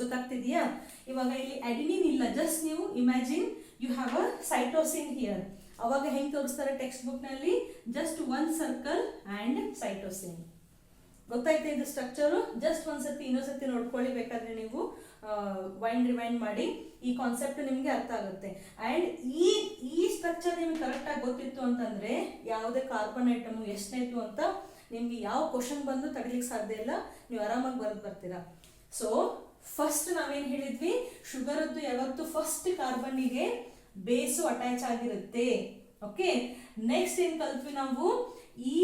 ಗೊತ್ತಾಗ್ತಿದೆಯಾ? ಇವಾಗ ಇಲ್ಲಿ ಅಡೆನಿನ್ ಇಲ್ಲ, ಜಸ್ಟ್ ನೀವು imagine you have a cytosine here. ಅವಾಗ ಹೆಂಗ್ ತೋರಿಸ್ತಾರೆ ಟೆಕ್ಸ್ಟ್ ಬುಕ್ ನಲ್ಲಿ? Just 1 circle and cytosine. ಗೊತ್ತಾಯ್ತಾ ಇದು ಸ್ಟ್ರಕ್ಚರು? ಜಸ್ಟ್ ಒಂದ್ಸತಿ ಇನ್ನೊಂದ್ಸತಿ ನೋಡ್ಕೊಳ್ಳಿ, ಬೇಕಾದ್ರೆ ನೀವು ರಿವೈಂಡ್ ಮಾಡಿ, ಈ ಕಾನ್ಸೆಪ್ಟ್ ನಿಮ್ಗೆ ಅರ್ಥ ಆಗುತ್ತೆ. ಅಂಡ್ ಈ ಸ್ಟ್ರಕ್ಚರ್ ನಿಮ್ಗೆ ಕರೆಕ್ಟ್ ಆಗಿ ಗೊತ್ತಿತ್ತು ಅಂತಂದ್ರೆ ಯಾವುದೇ ಕಾರ್ಬನ್ ಐಟಮ್ ಎಷ್ಟನೇತು ಅಂತ ನಿಮ್ಗೆ ಯಾವ ಕ್ವಶನ್ ಬಂದು ತಡಿಲಿಕ್ಕೆ ಸಾಧ್ಯ ಇಲ್ಲ, ನೀವು ಆರಾಮಾಗಿ ಬರ್ತೀರಾ. ಸೊ ಫಸ್ಟ್ ನಾವೇನ್ ಹೇಳಿದ್ವಿ, ಶುಗರ್ದು ಯಾವತ್ತು ಫಸ್ಟ್ ಕಾರ್ಬನ್ನಿಗೆ ಬೇಸು ಅಟ್ಯಾಚ್ ಆಗಿರುತ್ತೆ. ಓಕೆ. ನೆಕ್ಸ್ಟ್ ಏನ್ ಕಲ್ತ್ವಿ ನಾವು, ಈ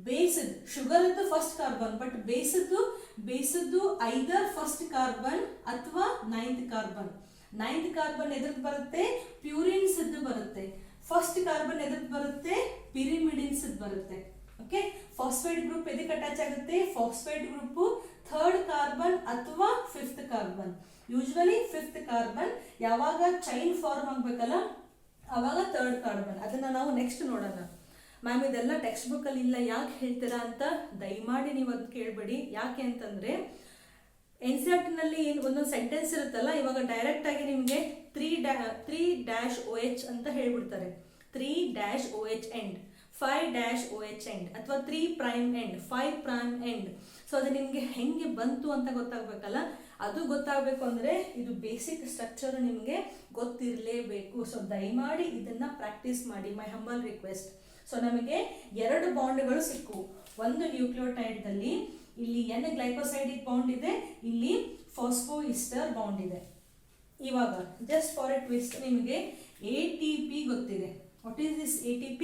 ಬೇಸ್ ಶುಗರ್ದು ಫಸ್ಟ್ ಕಾರ್ಬನ್, ಬಟ್ ಬೇಸದ್ದು ಐದರ್ ಫಸ್ಟ್ ಕಾರ್ಬನ್ ಅಥವಾ ನೈನ್ತ್ ಕಾರ್ಬನ್. ನೈನ್ತ್ ಕಾರ್ಬನ್ ಎದ್ರದ್ದು ಬರುತ್ತೆ, ಪ್ಯೂರಿನ್ಸ್ ಬರುತ್ತೆ. ಫಸ್ಟ್ ಕಾರ್ಬನ್ ಎದ್ರದ್ದು ಬರುತ್ತೆ, ಪಿರಿಮಿಡಿನ್ಸ್ ಬರುತ್ತೆ. ಓಕೆ, ಫಾಸ್ಫೇಟ್ ಗ್ರೂಪ್ ಎದಕ್ಕೆ ಅಟ್ಯಾಚ್ ಆಗುತ್ತೆ, ಫಾಸ್ಫೇಟ್ ಗ್ರೂಪ್ ಥರ್ಡ್ ಕಾರ್ಬನ್ ಅಥವಾ fifth carbon. Usually fifth carbon ಯಾವಾಗ ಚೈನ್ ಫಾರ್ಮ್ ಆಗ್ಬೇಕಲ್ಲ ಅವಾಗ ಥರ್ಡ್ ಕಾರ್ಬನ್. ಅದನ್ನ ನಾವು ನೆಕ್ಸ್ಟ್ ನೋಡೋಣ. ಮ್ಯಾಮ್ ಇದೆಲ್ಲ ಟೆಕ್ಸ್ಟ್ ಬುಕ್ ಅಲ್ಲಿ ಇಲ್ಲ, ಯಾಕೆ ಹೇಳ್ತೀರಾ ಅಂತ ದಯಮಾಡಿ ನೀವು ಅದು ಕೇಳಬೇಡಿ. ಯಾಕೆ ಅಂತಂದ್ರೆ NCERT ನಲ್ಲಿ ಒಂದೊಂದು ಸೆಂಟೆನ್ಸ್ ಇರುತ್ತಲ್ಲ, ಇವಾಗ ಡೈರೆಕ್ಟ್ ಆಗಿ ನಿಮಗೆ 3-OH ಅಂತ ಹೇಳ್ಬಿಡ್ತಾರೆ. 3-OH ಎಂಡ್, 5-OH ಎಂಡ್ ಅಥವಾ 3' ಎಂಡ್, 5' ಎಂಡ್. ಸೊ ಅದು ನಿಮಗೆ ಹೆಂಗೆ ಬಂತು ಅಂತ ಗೊತ್ತಾಗಬೇಕಲ್ಲ, ಅದು ಗೊತ್ತಾಗಬೇಕು ಅಂದರೆ ಇದು ಬೇಸಿಕ್ ಸ್ಟ್ರಕ್ಚರ್ ನಿಮಗೆ ಗೊತ್ತಿರಲೇಬೇಕು. ಸೊ ದಯಮಾಡಿ ಇದನ್ನ ಪ್ರಾಕ್ಟೀಸ್ ಮಾಡಿ, ಮೈ ಹಂಬಲ್ ರಿಕ್ವೆಸ್ಟ್. ಸೊ ನಮಗೆ 2 ಬಾಂಡ್ಗಳು ಸಿಕ್ಕು. ಒಂದು ನ್ಯೂಕ್ಲಿಯೋಟೈಡ್ದಲ್ಲಿ ಇಲ್ಲಿ N ಗ್ಲೈಕೋಸೈಡಿಕ್ ಬಾಂಡ್ ಇದೆ, ಇಲ್ಲಿ ಫಾಸ್ಫೋಇಸ್ಟರ್ ಬಾಂಡ್ ಇದೆ. ಇವಾಗ ಜಸ್ಟ್ ಫಾರ್ ಎ ಟ್ವಿಸ್ಟ್ ನಿಮಗೆ ATP ಗೊತ್ತಿದೆ. What is this ATP?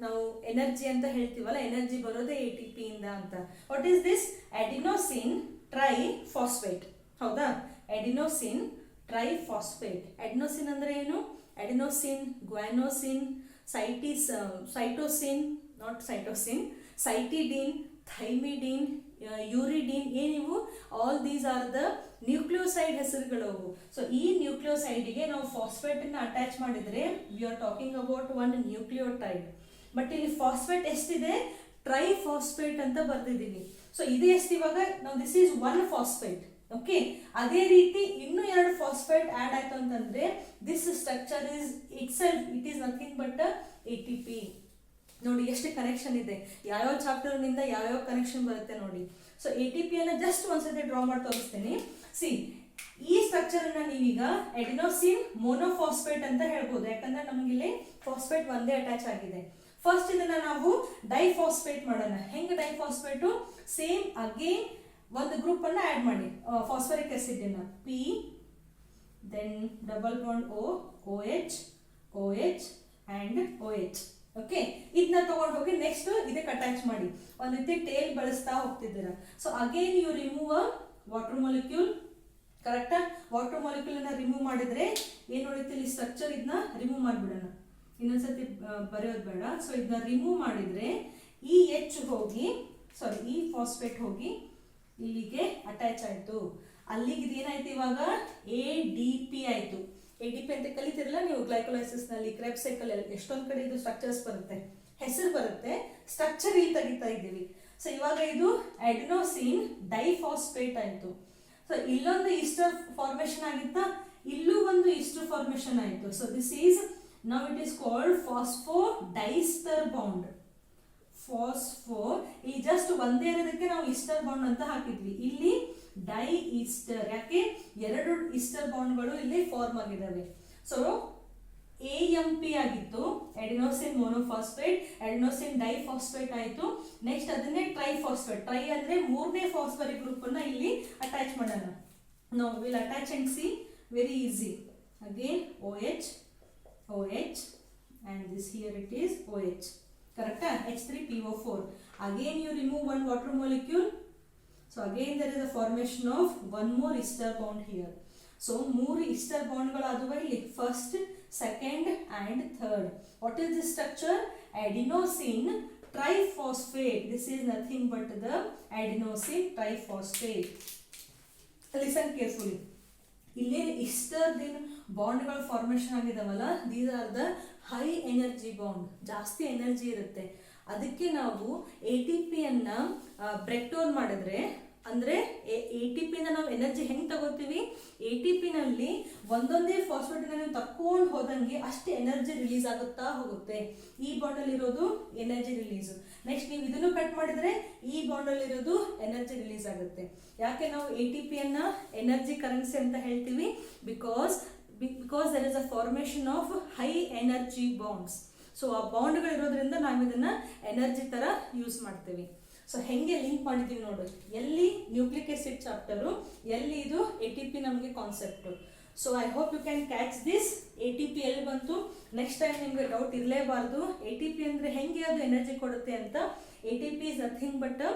ನಾವು ಎನರ್ಜಿ ಅಂತ ಹೇಳ್ತೀವಲ್ಲ, ಎನರ್ಜಿ ಬರೋದೇ ATP ಇಂದ ಅಂತ. What is this? Adenosine triphosphate. ಹೌದಾ? Adenosine triphosphate. ಅಡಿನೋಸಿನ್ ಅಂದ್ರೆ ಏನು? Adenosine, guanosine, cytidine, thymidine, uridine, ಏನಿವು all these are the nucleoside ಹೆಸರುಗಳವು. ಸೊ ಈ ನ್ಯೂಕ್ಲಿಯೋಸೈಡ್ಗೆ ನಾವು ಫಾಸ್ಫೇಟ್ ಅನ್ನ ಅಟ್ಯಾಚ್ ಮಾಡಿದ್ರೆ we are talking about one nucleotide. But ಇಲ್ಲಿ ಫಾಸ್ಫೇಟ್ ಎಷ್ಟಿದೆ? ಟ್ರೈಫಾಸ್ಫೇಟ್ ಅಂತ ಬರ್ದಿದ್ದೀವಿ. ಸೊ ಇದು ಎಷ್ಟು ಇವಾಗ? ನಾವು ದಿಸ್ ಈಸ್ 1 ಫಾಸ್ಫೇಟ್. ಓಕೆ, ಅದೇ ರೀತಿ ಇನ್ನೂ 2 ಫಾಸ್ಫೇಟ್ ಆಡ್ ಆಯ್ತು ಅಂತಂದ್ರೆ this structure is it is nothing but ATP. ನೋಡಿ ಎಷ್ಟು ಕನೆಕ್ಷನ್ ಇದೆ, ಯಾವ್ಯಾವ ಚಾಪ್ಟರ್ ನಿಂದ ಯಾವ್ಯಾವ ಕನೆಕ್ಷನ್ ಬರುತ್ತೆ ನೋಡಿ. ಸೊ ATP ಅನ್ನ ಜಸ್ಟ್ ಒಂದ್ಸತಿ ಡ್ರಾ ಮಾಡಿ ತೋರಿಸ್ತೀನಿ. ಸಿ, ಈ ಸ್ಟ್ರಕ್ಚರ್ ಅನ್ನ ನೀವೀಗ ಅಡಿನೋಸಿನ್ ಮೋನೋಫಾಸ್ಫೇಟ್ ಅಂತ ಹೇಳ್ಬೋದು, ಯಾಕಂದ್ರೆ ನಮ್ಗಿಲ್ಲಿ ಫಾಸ್ಫೇಟ್ ಒಂದೇ ಅಟ್ಯಾಚ್ ಆಗಿದೆ. ಫಸ್ಟ್ ಇದನ್ನ ನಾವು ಡೈಫಾಸ್ಫೇಟ್ ಮಾಡೋಣ. ಹೆಂಗೆ ಡೈಫಾಸ್ಫೇಟು? ಸೇಮ್ ಅಗೇನ್ ಒಂದು ಗ್ರೂಪ್ ಅನ್ನ ಆಡ್ ಮಾಡಿ, ಫಾಸ್ಫರಿಕ್ ಆಸಿಡ್ ಅನ್ನ P, then double bond OH, OH and OH. Okay, ಇದನ್ನ ತಗೊಂಡು ಹೋಗಿ ನೆಕ್ಸ್ಟ್ ಇದಕ್ಕೆ ಅಟ್ಯಾಚ್ ಮಾಡಿ. ಒಂದ್ ರೀತಿ ಟೇಲ್ ಬಳಸ್ತಾ ಹೋಗ್ತಿದ್ದೀರಾ. So again you remove a water molecule. ಕರೆಕ್ಟಾ? ವಾಟರ್ ಮಾಲಿಕ್ಯೂಲ್ ಅನ್ನ ರಿಮೂವ್ ಮಾಡಿದ್ರೆ ಏನ್ ಉಳಿತು ಇಲ್ಲಿ ಸ್ಟ್ರಕ್ಚರ್, ಇದನ್ನ ರಿಮೂವ್ ಮಾಡಿಬಿಡೋಣ. ಇನ್ನೊಂದ್ಸತಿ ಬರೆಯೋದು ಬೇಡ. ಸೊ ಇದನ್ನ ರಿಮೂವ್ ಮಾಡಿದ್ರೆ ಈ ಫಾಸ್ಫೇಟ್ ಹೋಗಿ ಇಲ್ಲಿಗೆ ಅಟ್ಯಾಚ್ ಆಯ್ತು. ಅಲ್ಲಿಗೆ ಇದೇನಾಯ್ತು ಇವಾಗ? ADP ಆಯ್ತು. ADP ಅಂತ ಕಲಿತಿರಲ್ಲ ನೀವು ಗ್ಲೈಕೋಲೈಸಿಸ್ ನಲ್ಲಿ, ಕ್ರೆಬ್ಸ್ ಸೈಕಲ್, ಎಷ್ಟೊಂದ್ ಕಡೆ ಇದು ಸ್ಟ್ರಕ್ಚರ್ಸ್ ಬರುತ್ತೆ, ಹೆಸರು ಬರುತ್ತೆ, ಸ್ಟ್ರಕ್ಚರ್ ಇಲ್ಲಿ ತೆಗಿತಾ ಇದ್ದೀವಿ. ಸೊ ಇವಾಗ ಇದು ಅಡಿನೋಸಿನ್ ಡೈಫಾಸ್ಫೇಟ್ ಆಯ್ತು. ಸೊ ಇಲ್ಲೊಂದು ಈಸ್ಟರ್ ಫಾರ್ಮೇಶನ್ ಆಗಿತ್ತಾ, ಇಲ್ಲೂ ಒಂದು ಈಸ್ಟರ್ ಫಾರ್ಮೇಶನ್ ಆಯ್ತು. So this is now it is called phosphodiester bond. ಈ ಜಸ್ಟ್ ಒಂದೇ ಇರೋದಕ್ಕೆ ನಾವು ಈಸ್ಟರ್ ಬಾಂಡ್ ಅಂತ ಹಾಕಿದ್ವಿ. ಇಲ್ಲಿ ಡೈ ಈಸ್ಟರ್, ಯಾಕೆ 2 ಈಸ್ಟರ್ ಬಾಂಡ್ಗಳು ಇಲ್ಲಿ ಫಾರ್ಮ್ ಆಗಿದ್ದಾವೆ. ಸೊ AMP ಆಗಿತ್ತು, ಅಡಿನೋಸಿನ್ ಮೋನೋಫಾಸ್ಫೇಟ್, ಅಡಿನೋಸಿನ್ ಡೈಫಾಸ್ಫೇಟ್ ಆಯ್ತು. ನೆಕ್ಸ್ಟ್ ಅದನ್ನೇ ಟ್ರೈಫಾಸ್ಫೇಟ್, ಟ್ರೈ ಅಂದ್ರೆ 3ನೇ ಫಾಸ್ಫರಿಕ್ ಗ್ರೂಪ್ ಅನ್ನ ಇಲ್ಲಿ ಅಟ್ಯಾಚ್ ಮಾಡೋಣ. No will attach and see, very easy. Again OH and this here it is OH. Correct? H3PO4. Again you remove one water molecule. So again there is a formation of one more ester bond here. So 3 ester bond ಗಳಾದವು ಇಲ್ಲಿ, first, second and third. What is this structure? Adenosine triphosphate. This is nothing but the adenosine triphosphate. Listen carefully. ಇಲ್ಲೇನು ಇಷ್ಟರ್ದಿನ ಬಾಂಡ್ಗಳು formation ಆಗಿದಾವಲ್ಲ, these are the high energy bond, ಜಾಸ್ತಿ energy ಇರುತ್ತೆ. ಅದಕ್ಕೆ ನಾವು ATP ಅನ್ನ ಬ್ರೇಕ್ ಡೌನ್ ಮಾಡಿದ್ರೆ, ಅಂದ್ರೆ ATP ನ ನಾವು ಎನರ್ಜಿ ಹೆಂಗ್ ತಗೋತೀವಿ, ATP ನಲ್ಲಿ ಒಂದೊಂದೇ ಫಾಸ್ಫೇಟ್ ನೀವು ತಕ್ಕೊಂಡು ಹೋದಂಗೆ ಅಷ್ಟು ಎನರ್ಜಿ ರಿಲೀಸ್ ಆಗುತ್ತಾ ಹೋಗುತ್ತೆ. ಈ ಬಾಂಡ್ ಅಲ್ಲಿ ಇರೋದು ಎನರ್ಜಿ ರಿಲೀಸ್. ನೆಕ್ಸ್ಟ್ ನೀವು ಇದನ್ನು ಕಟ್ ಮಾಡಿದ್ರೆ ಈ ಬಾಂಡ್ ಅಲ್ಲಿ ಇರೋದು ಎನರ್ಜಿ ರಿಲೀಸ್ ಆಗುತ್ತೆ. ಯಾಕೆ ನಾವು ATP ಅನ್ನ ಎನರ್ಜಿ ಕರೆನ್ಸಿ ಅಂತ ಹೇಳ್ತೀವಿ? Because there is a formation of high energy bonds. So ಆ ಬಾಂಡ್ಗಳು ಇರೋದ್ರಿಂದ ನಾವು ಇದನ್ನ ಎನರ್ಜಿ ತರ ಯೂಸ್ ಮಾಡ್ತೀವಿ. ಸೊ ಹೆಂಗೆ ಲಿಂಕ್ ಮಾಡಿದೀವಿ ನೋಡು, ಎಲ್ಲಿ ನ್ಯೂಕ್ಲಿಕ್ ಆಸಿಡ್ ಚಾಪ್ಟರು, ಎಲ್ಲಿ ಇದು ATP ನಮಗೆ concept. So I hope you can catch this. ATP ಎಲ್ಲಿ ಬಂತು, ನೆಕ್ಸ್ಟ್ ಟೈಮ್ ನಿಮಗೆ ಡೌಟ್ ಇರಲೇಬಾರ್ದು. ATP ಅಂದರೆ ಹೆಂಗೆ ಅದು ಎನರ್ಜಿ ಕೊಡುತ್ತೆ ಅಂತ. ATP is nothing but a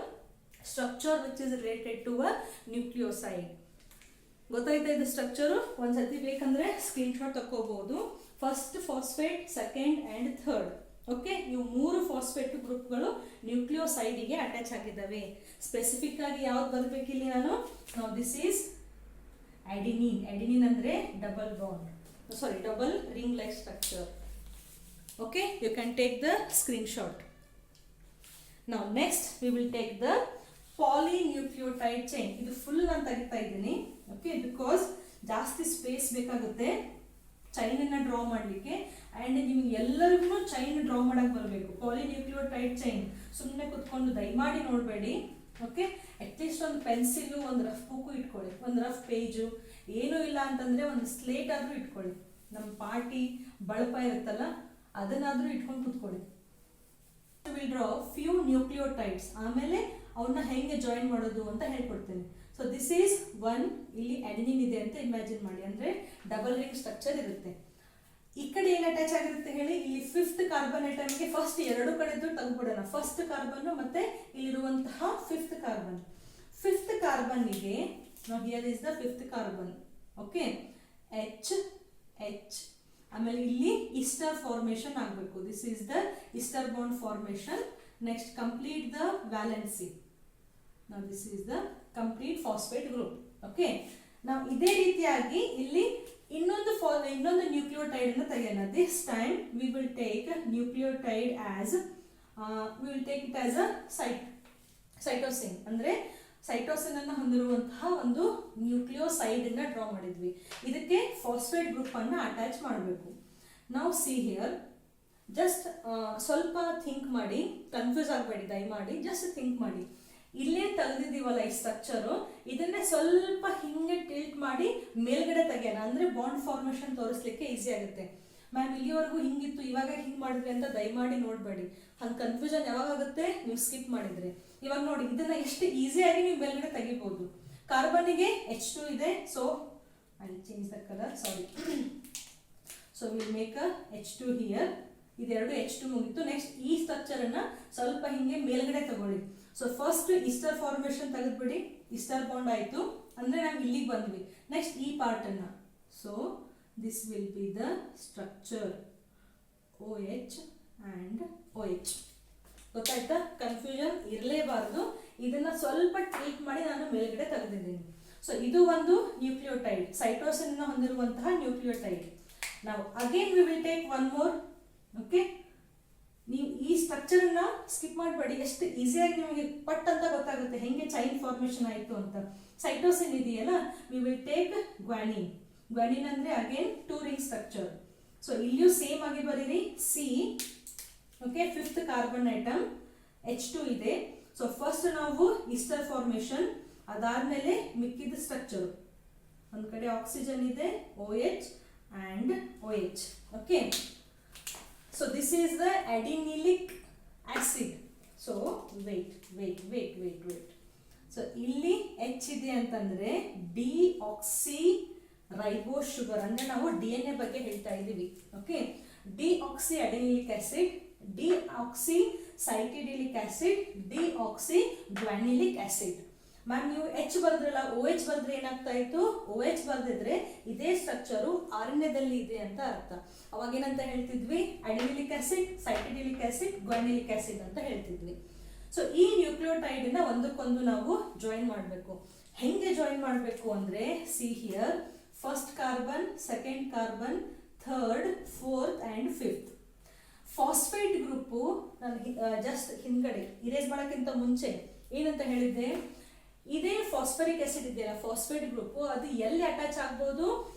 structure which is related to a nucleoside. ಗೊತ್ತಾಯ್ತಾ ಇದು ಸ್ಟ್ರಕ್ಚರು? ಒಂದ್ಸತಿ ಬೇಕಂದ್ರೆ ಸ್ಕ್ರೀನ್ಶಾಟ್ ತಗೋಬಹುದು. First phosphate, second and third. Okay, ಇವು 3 ಫಾಸ್ಫೇಟ್ ಗ್ರೂಪ್ಗಳು ನ್ಯೂಕ್ಲಿಯೋಸೈಡಿಗೆ ಅಟ್ಯಾಚ್ ಆಗಿದ್ದಾವೆ. ಸ್ಪೆಸಿಫಿಕ್ ಆಗಿ ಯಾವ್ದು ಬರಬೇಕಿಲ್ಲಿ ನಾನು, ದಿಸ್ ಈಸ್ ಅಡಿನಿನ್. ಅಡಿನಿನ್ ಅಂದರೆ double bond, sorry double ring like structure. Okay, you can take the screenshot. Now next we will take the polynucleotide chain. ಇದು ಫುಲ್ ನಾನು ತೆಗಿತಾ ಇದ್ದೀನಿ. ಓಕೆ, ಬಿಕಾಸ್ ಜಾಸ್ತಿ ಸ್ಪೇಸ್ ಬೇಕಾಗುತ್ತೆ ಚೈನನ್ನು ಡ್ರಾ ಮಾಡಲಿಕ್ಕೆ. ಆ್ಯಂಡ್ ನಿಮಗೆ ಎಲ್ಲರಿಗೂ ಚೈನ್ ಡ್ರಾ ಮಾಡೋಕ್ಕೆ ಬರಬೇಕು. ಪಾಲಿನ್ಯೂಕ್ಲಿಯೋಟೈಡ್ ಚೈನ್ ಸುಮ್ಮನೆ ಕುತ್ಕೊಂಡು ದಯಮಾಡಿ ನೋಡಬೇಡಿ. ಓಕೆ, ಅಟ್ಲೀಸ್ಟ್ ಒಂದು ಪೆನ್ಸಿಲು, ಒಂದು ರಫ್ ಬುಕ್ಕು ಇಟ್ಕೊಳ್ಳಿ, ಒಂದು ರಫ್ ಪೇಜು, ಏನೂ ಇಲ್ಲ ಅಂತಂದರೆ ಒಂದು ಸ್ಲೇಟ್ ಆದರೂ ಇಟ್ಕೊಳ್ಳಿ. ನಮ್ಮ ಪಾರ್ಟಿ ಬಳಪ ಇರುತ್ತಲ್ಲ ಅದನ್ನಾದರೂ ಇಟ್ಕೊಂಡು ಕುತ್ಕೊಳ್ಳಿ. ವಿಲ್ ಡ್ರಾ ಫ್ಯೂ ನ್ಯೂಕ್ಲಿಯೋಟೈಡ್ಸ್, ಆಮೇಲೆ ಅವನ್ನ ಹೆಂಗೆ ಜಾಯಿನ್ ಮಾಡೋದು ಅಂತ ಹೇಳ್ಕೊಡ್ತೇನೆ. ಸೊ ದಿಸ್ ಈಸ್ ಒನ್, ಇಲ್ಲಿ ಅಡೆನಿನ್ ಇದೆ ಅಂತ ಇಮ್ಯಾಜಿನ್ ಮಾಡಿ, ಅಂದರೆ ಡಬಲ್ ರಿಂಗ್ ಸ್ಟ್ರಕ್ಚರ್ ಇರುತ್ತೆ. ಈ ಕಡೆ ಏನು ಅಟ್ಯಾಚ್ ಆಗಿರುತ್ತೆ ಹೇಳಿ, ಇಲ್ಲಿ 5th ಕಾರ್ಬನ್ ಐಟಮ್ಗೆ ಫಸ್ಟ್ 2 ಕಡೆದು ತೆಗೆದ್ಬಿಡೋಣ. ಫಸ್ಟ್ ಕಾರ್ಬನ್ ಮತ್ತೆ ಇಲ್ಲಿರುವಂತಹ 5th ಕಾರ್ಬನ್. 5th ಕಾರ್ಬನ್ನಿಗೆ ನಾವು here is the 5th carbon. Okay, H H, ಆಮೇಲೆ ಇಲ್ಲಿ ಈಸ್ಟರ್ ಫಾರ್ಮೇಷನ್ ಆಗಬೇಕು. This is the ester bond formation. Next complete the valency. ನಾವು this is the complete phosphate group. Okay, ನಾವು ಇದೇ ರೀತಿಯಾಗಿ ಇಲ್ಲಿ ಇನ್ನೊಂದು ನ್ಯೂಕ್ಲಿಯೋಟೈಡ್ ಅನ್ನು ತೆಗೆಯೋಣ. This time we will take nucleotide as we will take it as a cytosine. ಅಂದರೆ cytosine ಅನ್ನು ಹೊಂದಿರುವಂತಹ ಒಂದು ನ್ಯೂಕ್ಲಿಯೋಸೈಡ್ ಅನ್ನ ಡ್ರಾ ಮಾಡಿದ್ವಿ. ಇದಕ್ಕೆ ಫಾಸ್ಫೇಟ್ ಗ್ರೂಪ್ ಅನ್ನು ಅಟ್ಯಾಚ್ ಮಾಡಬೇಕು. ನಾವು ಸಿ ಹಿಯರ್, ಜಸ್ಟ್ ಸ್ವಲ್ಪ ಥಿಂಕ್ ಮಾಡಿ, ಕನ್ಫ್ಯೂಸ್ ಆಗಬೇಡಿ ದಯಮಾಡಿ, ಜಸ್ಟ್ ಥಿಂಕ್ ಮಾಡಿ. ಇಲ್ಲೇ ತೆಗೆದಿದ್ದೀವಲ್ಲ ಈ ಸ್ಟ್ರಕ್ಚರು, ಇದನ್ನೇ ಸ್ವಲ್ಪ ಹಿಂಗೆ ಟಿಲ್ಟ್ ಮಾಡಿ ಮೇಲ್ಗಡೆ ತೆಗೆಯೋಣ. ಅಂದರೆ ಬಾಂಡ್ ಫಾರ್ಮೇಷನ್ ತೋರಿಸ್ಲಿಕ್ಕೆ ಈಸಿ ಆಗುತ್ತೆ. ಮ್ಯಾಮ್ ಇಲ್ಲಿವರೆಗೂ ಹಿಂಗಿತ್ತು, ಇವಾಗ ಹಿಂಗೆ ಮಾಡಿದ್ವಿ ಅಂತ ದಯಮಾಡಿ ನೋಡಬೇಡಿ. ಹಂಗೆ ಕನ್ಫ್ಯೂಷನ್ ಯಾವಾಗ ಆಗುತ್ತೆ, ನೀವು ಸ್ಕಿಪ್ ಮಾಡಿದ್ರೆ. ಇವಾಗ ನೋಡಿ, ಇದನ್ನ ಎಷ್ಟು ಈಸಿಯಾಗಿ ನೀವು ಮೇಲ್ಗಡೆ ತೆಗಿಬಹುದು. ಕಾರ್ಬನ್ನಿಗೆ H2 ಇದೆ, so I will change the colour, sorry. So will make a H2 here. ಇದೆರಡು H2 ಮುಗಿತು. ನೆಕ್ಸ್ಟ್ ಈ ಸ್ಟ್ರಕ್ಚರನ್ನು ಸ್ವಲ್ಪ ಹಿಂಗೆ ಮೇಲ್ಗಡೆ ತಗೊಳ್ಳಿ. ಸೊ ಫಸ್ಟ್ ಈಸ್ಟರ್ ಫಾರ್ಮೇಷನ್ ತೆಗೆದ್ಬಿಡಿ, ಈಸ್ಟರ್ ಬಾಂಡ್ ಆಯಿತು ಅಂದರೆ ನಾವು ಇಲ್ಲಿಗೆ ಬಂದ್ವಿ. ನೆಕ್ಸ್ಟ್ ಈ ಪಾರ್ಟನ್ನು, so this will be the structure OH and OH. ಗೊತ್ತಾಯ್ತಾ? ಕನ್ಫ್ಯೂಷನ್ ಇರಲೇಬಾರ್ದು. ಇದನ್ನು ಸ್ವಲ್ಪ ಟ್ರೀಟ್ ಮಾಡಿ ನಾನು ಮೇಲ್ಗಡೆ ತೆಗೆದಿದ್ದೀನಿ. ಸೊ ಇದು ಒಂದು ನ್ಯೂಕ್ಲಿಯೋಟೈಡ್, ಸೈಟೋಸಿನ್ ಹೊಂದಿರುವಂತಹ ನ್ಯೂಕ್ಲಿಯೋಟೈಡ್. ನಾವು again we will take one more. Okay, ನೀವು ಈ ಸ್ಟ್ರಕ್ಚರನ್ನ ಸ್ಕಿಪ್ ಮಾಡಬೇಡಿ. ಎಷ್ಟು ಈಸಿಯಾಗಿ ನಿಮಗೆ ಪಟ್ ಅಂತ ಗೊತ್ತಾಗುತ್ತೆ ಹೆಂಗೆ ಚೈನ್ ಫಾರ್ಮೇಷನ್ ಆಯಿತು ಅಂತ. ಸೈಟೋಸಿನ್ ಇದೆಯಲ್ಲ, V will take guanine. Guanine ಅಂದರೆ ಅಗೇನ್ 2 ರಿಂಗ್ ಸ್ಟ್ರಕ್ಚರ್. ಸೊ ಇಲ್ಲಿಯೂ ಸೇಮ್ ಆಗಿ ಬರೀರಿ, C. Okay, 5th carbon atom H2 ಇದೆ. ಸೊ ಫಸ್ಟ್ ನಾವು ಈಸ್ಟರ್ ಫಾರ್ಮೇಷನ್, ಅದಾದಮೇಲೆ ಮಿಕ್ಕಿದ ಸ್ಟ್ರಕ್ಚರು. ಒಂದು ಕಡೆ ಆಕ್ಸಿಜನ್ ಇದೆ, OH and OH. Okay, so this is the adenyllic acid. So wait. So ಇಲ್ಲಿ H ಇದೆ ಅಂತಂದ್ರೆ ಡಿಆಕ್ಸಿ ರೈಬೋಸ್ ಶುಗರ್, ಅಂದ್ರೆ ನಾವು DNA ಬಗ್ಗೆ ಹೇಳ್ತಾ ಇದ್ದೀವಿ. Okay, deoxy adenylic acid, deoxy cytidylic acid, deoxy guanylic acid. Ma'am ನೀವು H ಬರೆದ್ರಲ್ಲ, OH ಬರೆದ್ರೆ ಏನಾಗ್ತಾ ಇತ್ತು? OH ಬರೆದಿದ್ರೆ ಇದೇ ಸ್ಟ್ರಕ್ಚರು ಆರಣ್ಯದಲ್ಲಿ ಇದೆ ಅಂತ ಅರ್ಥ. ಅವಾಗ ಏನಂತ ಹೇಳ್ತಿದ್ವಿ? ಅಡೆನಿಲಿಕ್ acid, cytidylic acid, guanylic acid ಅಂತ ಹೇಳ್ತಿದ್ವಿ. ಸೊ ಈ ನ್ಯೂಕ್ಲಿಯೋಟೈಡನ್ನ ಒಂದಕ್ಕೊಂದು ನಾವು ಜಾಯಿನ್ ಮಾಡಬೇಕು. ಹೆಂಗೆ ಜಾಯಿನ್ ಮಾಡಬೇಕು ಅಂದರೆ, see here, first carbon, second carbon, third, fourth and 5th. Phosphate group ನಾನು ಜಸ್ಟ್ ಹಿಂದ್ಗಡೆ ಇರೇಸ್ ಮಾಡೋಕ್ಕಿಂತ ಮುಂಚೆ ಏನಂತ ಹೇಳಿದ್ದೆ, ಇದೇ ಫಾಸ್ಫರಿಕ್ ಆಸಿಡ್ ಇದೆಯಲ್ಲ, ಫಾಸ್ಫೇಟ್ ಗ್ರೂಪು, ಅದು ಎಲ್ಲಿ ಅಟ್ಯಾಚ್ ಆಗ್ಬೋದು?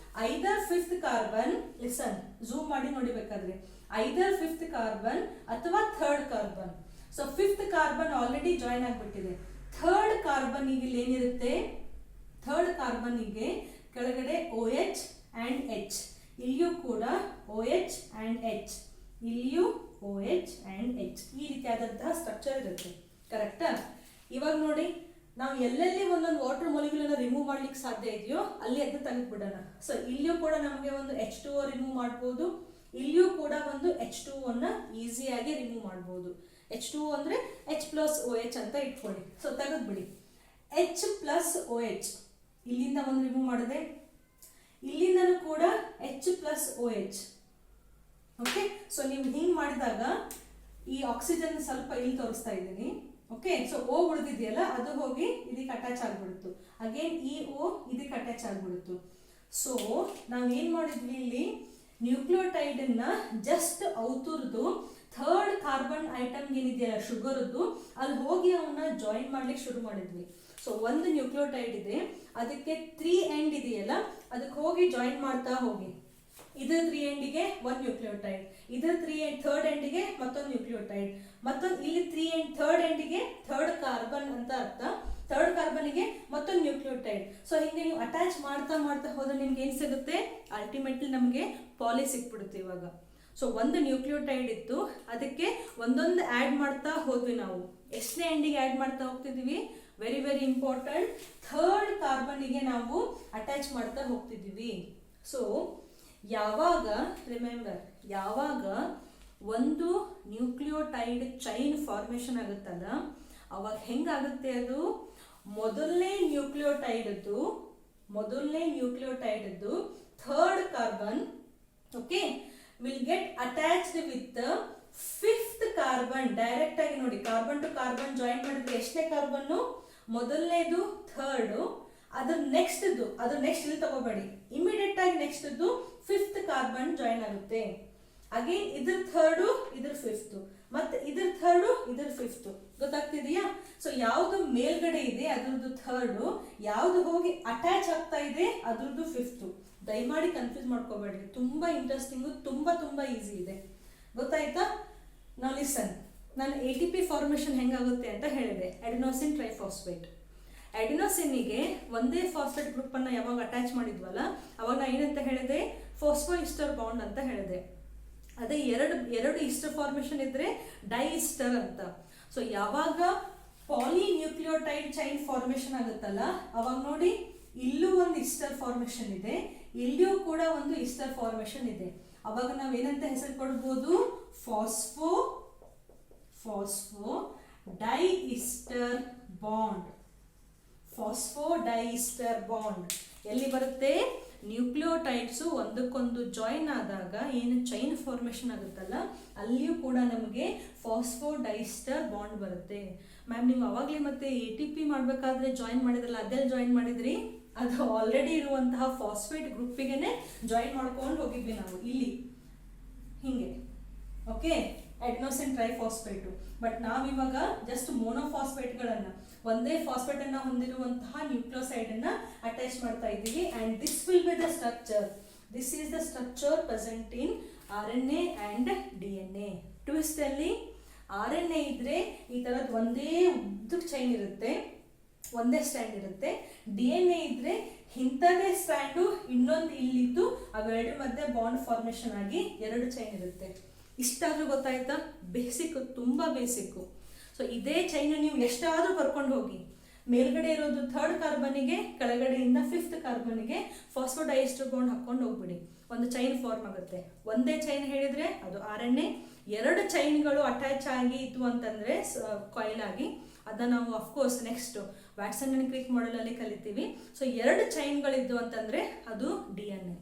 ಐದರ್ 5th ಕಾರ್ಬನ್, ಲಿಸನ್, ಝೂಮ್ ಮಾಡಿ ನೋಡಿಬೇಕಾದ್ರೆ, ಐದರ್ 5th ಕಾರ್ಬನ್ ಅಥವಾ 3rd carbon. So 5th carbon already join ಆಗಿಬಿಟ್ಟಿದೆ. 3rd ಕಾರ್ಬನ್ನಿಗೆ ಇಲ್ಲಿ ಏನಿರುತ್ತೆ? 3rd ಕಾರ್ಬನ್ನಿಗೆ ಕೆಳಗಡೆ OH ಆ್ಯಂಡ್ H, ಇಲ್ಲಿಯೂ ಕೂಡ OH ಆ್ಯಂಡ್ H, ಇಲ್ಲಿಯೂ OH ಆ್ಯಂಡ್ H. ಈ ರೀತಿಯಾದಂತಹ ಸ್ಟ್ರಕ್ಚರ್ ಇರುತ್ತೆ. ಕರೆಕ್ಟಾ? ಇವಾಗ ನೋಡಿ, ನಾವು ಎಲ್ಲೆಲ್ಲಿ ಒಂದೊಂದು ವಾಟರ್ ಮಾಲಿಕ್ಯೂಲ್ ರಿಮೂವ್ ಮಾಡ್ಲಿಕ್ಕೆ ಸಾಧ್ಯ ಇದೆಯೋ ಅಲ್ಲಿ ಅದನ್ನ ತೆಗೆದ್ಬಿಡೋಣ. ಸೊ ಇಲ್ಲಿಯೂ ಕೂಡ ನಮಗೆ ಒಂದು H2O ರಿಮೂವ್ ಮಾಡ್ಬೋದು, ಇಲ್ಲಿಯೂ ಕೂಡ ಒಂದು H2O ಈಸಿಯಾಗಿ ರಿಮೂವ್ ಮಾಡ್ಬೋದು. H2O ಅಂದ್ರೆ H+OH ಅಂತ ಇಟ್ಕೊಳ್ಳಿ. ಸೊ ತೆಗೆದ್ಬಿಡಿ. H+OH ಇಲ್ಲಿಂದ ಒಂದು ರಿಮೂವ್ ಮಾಡಿದೆ, ಇಲ್ಲಿಂದನೂ ಕೂಡ H+OH. ಓಕೆ, ಸೊ ನೀವು ಹಿಂಗೆ ಮಾಡಿದಾಗ ಈ ಆಕ್ಸಿಜನ್ ಸ್ವಲ್ಪ ಇಲ್ಲಿ ತೋರಿಸ್ತಾ ಇದ್ದೀನಿ. ಓಕೆ, ಸೊ O ಉಳಿದಿದೆಯಲ್ಲ ಅದು ಹೋಗಿ ಇದಕ್ಕೆ ಅಟ್ಯಾಚ್ ಆಗ್ಬಿಡ್ತು. ಅಗೇನ್ ಈ O ಇದಕ್ಕೆ ಅಟ್ಯಾಚ್ ಆಗ್ಬಿಡ್ತು. ಸೊ ನಾವು ಏನ್ ಮಾಡಿದ್ವಿ ಇಲ್ಲಿ, ನ್ಯೂಕ್ಲಿಯೋಟೈಡ್ ಜಸ್ಟ್ ಅವತುರ್ದು ಥರ್ಡ್ ಕಾರ್ಬನ್ ಐಟಮ್ ಏನಿದೆಯಲ್ಲ ಶುಗರ್ದು ಅಲ್ಲಿ ಹೋಗಿ ಅವನ್ನ ಜಾಯಿನ್ ಮಾಡ್ಲಿಕ್ಕೆ ಶುರು ಮಾಡಿದ್ವಿ. ಸೊ ಒಂದು ನ್ಯೂಕ್ಲಿಯೋಟೈಡ್ ಇದೆ, ಅದಕ್ಕೆ 3 ಎಂಡ್ ಇದೆಯಲ್ಲ ಅದಕ್ಕೆ ಹೋಗಿ ಜಾಯಿನ್ ಮಾಡ್ತಾ ಹೋಗಿ. ಇದ್ರ 3 ಎಂಡಿಗೆ ಒಂದು ನ್ಯೂಕ್ಲಿಯೋಟೈಡ್, ಇದ್ರ ಥರ್ಡ್ ಎಂಡಿಗೆ ಮತ್ತೊಂದು ನ್ಯೂಕ್ಲಿಯೋಟೈಡ್, ಮತ್ತೊಂದು ಇಲ್ಲಿ 3 ಎಂಡ್ ಥರ್ಡ್ ಎಂಡಿಗೆ ಥರ್ಡ್ ಕಾರ್ಬನ್ ಅಂತ ಅರ್ಥ, ಥರ್ಡ್ ಕಾರ್ಬನ್ಗೆ ಮತ್ತೊಂದು ನ್ಯೂಕ್ಲಿಯೋಟೈಡ್. ಸೊ ಹಿಂಗೆ ನೀವು ಅಟ್ಯಾಚ್ ಮಾಡ್ತಾ ಮಾಡ್ತಾ ಹೋದ್ರೆ ನಿಮ್ಗೆ ಏನ್ ಸಿಗುತ್ತೆ, ಅಲ್ಟಿಮೇಟ್ಲಿ ನಮಗೆ ಪಾಲಿ ಸಿಕ್ಬಿಡುತ್ತೆ ಇವಾಗ. ಸೊ ಒಂದು ನ್ಯೂಕ್ಲಿಯೋಟೈಡ್ ಇತ್ತು, ಅದಕ್ಕೆ ಒಂದೊಂದು ಆ್ಯಡ್ ಮಾಡ್ತಾ ಹೋದ್ವಿ ನಾವು. ಎಷ್ಟನೇ ಎಂಡಿಗೆ ಆ್ಯಡ್ ಮಾಡ್ತಾ ಹೋಗ್ತಿದ್ವಿ, ವೆರಿ ವೆರಿ ಇಂಪಾರ್ಟೆಂಟ್, ಥರ್ಡ್ ಕಾರ್ಬನ್ಗೆ ನಾವು ಅಟ್ಯಾಚ್ ಮಾಡ್ತಾ ಹೋಗ್ತಿದ್ದೀವಿ. ಸೊ ಯಾವಾಗ ರಿಮೆಂಬರ್, ಯಾವಾಗ ಒಂದು ನ್ಯೂಕ್ಲಿಯೋಟೈಡ್ ಚೈನ್ ಫಾರ್ಮೇಷನ್ ಆಗುತ್ತಲ್ಲ ಅವಾಗ ಹೆಂಗಾಗುತ್ತೆ ಅದು, ಮೊದಲನೇ ನ್ಯೂಕ್ಲಿಯೋಟೈಡ್ದು third carbon okay will get attached with fifth carbon. Direct ಆಗಿ ನೋಡಿ, ಕಾರ್ಬನ್ ಟು ಕಾರ್ಬನ್ ಜಾಯಿನ್ ಮಾಡಿದ್ರೆ ಎಷ್ಟನೇ ಕಾರ್ಬನ್ನು, ಮೊದಲನೇದು ಥರ್ಡು, ಅದ್ರ ನೆಕ್ಸ್ಟ್ ಇಲ್ಲಿ ತಗೋಬೇಡಿ, ಇಮಿಡಿಯೇಟ್ ಆಗಿ ನೆಕ್ಸ್ಟ್ ಫಿಫ್ತ್ ಕಾರ್ಬನ್ ಜಾಯಿನ್ ಆಗುತ್ತೆ. ಅಗೇನ್ ಇದ್ರ ಥರ್ಡು ಇದ್ರ ಫಿಫ್ತ್, ಮತ್ತೆ ಇದ್ರ ಥರ್ಡು ಇದ್ರ ಫಿಫ್ತ್. ಗೊತ್ತಾಗ್ತಿದೆಯಾ? ಸೊ ಯಾವ್ದು ಮೇಲ್ಗಡೆ ಇದೆ ಅದ್ರದ್ದು ಥರ್ಡು, ಯಾವ್ದು ಹೋಗಿ ಅಟ್ಯಾಚ್ ಆಗ್ತಾ ಇದೆ ಅದ್ರದ್ದು ಫಿಫ್ತ್. ದಯಮಾಡಿ ಕನ್ಫ್ಯೂಸ್ ಮಾಡ್ಕೋಬೇಡಿ, ತುಂಬಾ ಇಂಟ್ರೆಸ್ಟಿಂಗು, ತುಂಬಾ ಈಸಿ ಇದೆ. ಗೊತ್ತಾಯ್ತಾ? ನಾವು ಲಿಸನ್, ನಾನು ATP ಫಾರ್ಮೇಷನ್ ಹೆಂಗಾಗುತ್ತೆ ಅಂತ ಹೇಳಿದೆ. ಅಡೆನೋಸಿನ್ ಟ್ರೈಫಾಸ್ಫೇಟ್, ಅಡೆನೋಸಿನ್ಗೆ ಒಂದೇ ಫಾಸ್ಫೇಟ್ ಗ್ರೂಪ್ ಅನ್ನ ಯಾವಾಗ ಅಟ್ಯಾಚ್ ಮಾಡಿದ್ವಲ್ಲ ಅವಾಗ ನಾ ಏನಂತ ಹೇಳಿದೆ, ಫಾಸ್ಫೋಇಸ್ಟರ್ ಬಾಂಡ್ ಅಂತ ಹೇಳಿದೆ. ಅದೇ ಎರಡು ಇಸ್ಟರ್ ಫಾರ್ಮೇಷನ್ ಇದ್ರೆ ಡೈಇಸ್ಟರ್ ಅಂತ. ಸೊ ಯಾವಾಗ ಪಾಲಿನ್ಯೂಕ್ಲಿಯೋಟೈಡ್ ಚೈನ್ ಫಾರ್ಮೇಷನ್ ಆಗುತ್ತಲ್ಲ ಅವಾಗ ನೋಡಿ, ಇಲ್ಲೂ ಒಂದು ಇಸ್ಟರ್ ಫಾರ್ಮೇಷನ್ ಇದೆ, ಇಲ್ಲಿಯೂ ಕೂಡ ಒಂದು ಇಸ್ಟರ್ ಫಾರ್ಮೇಷನ್ ಇದೆ. ಅವಾಗ ನಾವೇನಂತ ಹೆಸರು ಕೊಡ್ಬೋದು, ಫಾಸ್ಫೋ ಡೈಇಸ್ಟರ್ ಬಾಂಡ್. ಫಾಸ್ಫೋಡೈಸ್ಟರ್ ಬಾಂಡ್ ಎಲ್ಲಿ ಬರುತ್ತೆ, ನ್ಯೂಕ್ಲಿಯೋಟೈಡ್ಸು ಒಂದಕ್ಕೊಂದು ಜಾಯಿನ್ ಆದಾಗ ಏನು ಚೈನ್ ಫಾರ್ಮೇಷನ್ ಆಗುತ್ತಲ್ಲ ಅಲ್ಲಿಯೂ ಕೂಡ ನಮಗೆ ಫಾಸ್ಫೋಡೈಸ್ಟರ್ ಬಾಂಡ್ ಬರುತ್ತೆ. ಮ್ಯಾಮ್ ನೀವು ಅವಾಗಲೇ ಮತ್ತೆ ATP ಮಾಡಬೇಕಾದ್ರೆ ಜಾಯಿನ್ ಮಾಡಿದ್ರಲ್ಲ, ಅದೆಲ್ಲಿ ಜಾಯಿನ್ ಮಾಡಿದ್ರಿ, ಅದು ಆಲ್ರೆಡಿ ಇರುವಂತಹ ಫಾಸ್ಫೇಟ್ ಗ್ರೂಪಿಗೆ ಜಾಯಿನ್ ಮಾಡ್ಕೊಂಡು ಹೋಗಿದ್ವಿ ನಾವು ಇಲ್ಲಿ ಹಿಂಗೆ. ಓಕೆ, ಅಡೆನೋಸಿನ್ ಟ್ರೈಫಾಸ್ಫೇಟು. ಬಟ್ ನಾವಿವಾಗ ಜಸ್ಟ್ ಮೋನೋಫಾಸ್ಫೇಟ್ಗಳನ್ನು, ಒಂದೇ ಫಾಸ್ಫೇಟ್ ಅನ್ನ ಹೊಂದಿರುವಂತಹ ನ್ಯೂಕ್ಲಿಯೋಸೈಡ್ ಅನ್ನ ಅಟ್ಯಾಚ್ ಮಾಡ್ತಾ ಇದ್ದೀವಿ. And this will be the structure. This is the structure present in RNA and DNA. Twist ಅಲ್ಲಿ RNA ಇದ್ರೆ ಈ ತರದ್ ಒಂದೇ ಉದ್ದಕ್ಕೆ ಚೈನ್ ಇರುತ್ತೆ, ಒಂದೇ ಸ್ಟ್ಯಾಂಡ್ ಇರುತ್ತೆ. DNA ಇದ್ರೆ ಇಂಥದೇ ಸ್ಟ್ಯಾಂಡು ಇನ್ನೊಂದು ಇಲ್ಲಿದ್ದು ಅವೆರಡರ ಮಧ್ಯೆ ಬಾಂಡ್ ಫಾರ್ಮೇಷನ್ ಆಗಿ ಎರಡು ಚೈನ್ ಇರುತ್ತೆ. ಇಷ್ಟಾದ್ರೂ ಗೊತ್ತಾಯ್ತಾ? ಬೇಸಿಕ್, ತುಂಬಾ ಬೇಸಿಕ್ಕು. ಸೊ ಇದೇ ಚೈನ್ ನೀವು ಎಷ್ಟಾದ್ರೂ ಬರ್ಕೊಂಡು ಹೋಗಿ, ಮೇಲ್ಗಡೆ ಇರೋದು ಥರ್ಡ್ ಕಾರ್ಬನ್ಗೆ, ಕೆಳಗಡೆಯಿಂದ ಫಿಫ್ತ್ ಕಾರ್ಬನ್ಗೆ ಫಾಸ್ಫೋಡೈಸ್ಟರ್ ಬಾಂಡ್ ಹಾಕೊಂಡು ಹೋಗ್ಬಿಡಿ, ಒಂದು ಚೈನ್ ಫಾರ್ಮ್ ಆಗುತ್ತೆ. ಒಂದೇ ಚೈನ್ ಹೇಳಿದ್ರೆ ಅದು RNA, ಎರಡು ಚೈನ್ಗಳು ಅಟ್ಯಾಚ್ ಆಗಿ ಇತ್ತು ಅಂತಂದ್ರೆ ಕಾಯಿಲ್ ಆಗಿ, ಅದನ್ನ ನಾವು ಅಫ್ಕೋರ್ಸ್ ನೆಕ್ಸ್ಟ್ ವ್ಯಾಟ್ಸನ್ ಅಂಡ್ ಕ್ರಿಕ್ ಮಾಡೆಲಲ್ಲಿ ಕಲಿತೀವಿ. ಸೊ ಎರಡು ಚೈನ್ಗಳಿದ್ದು ಅಂತಂದ್ರೆ ಅದು DNA.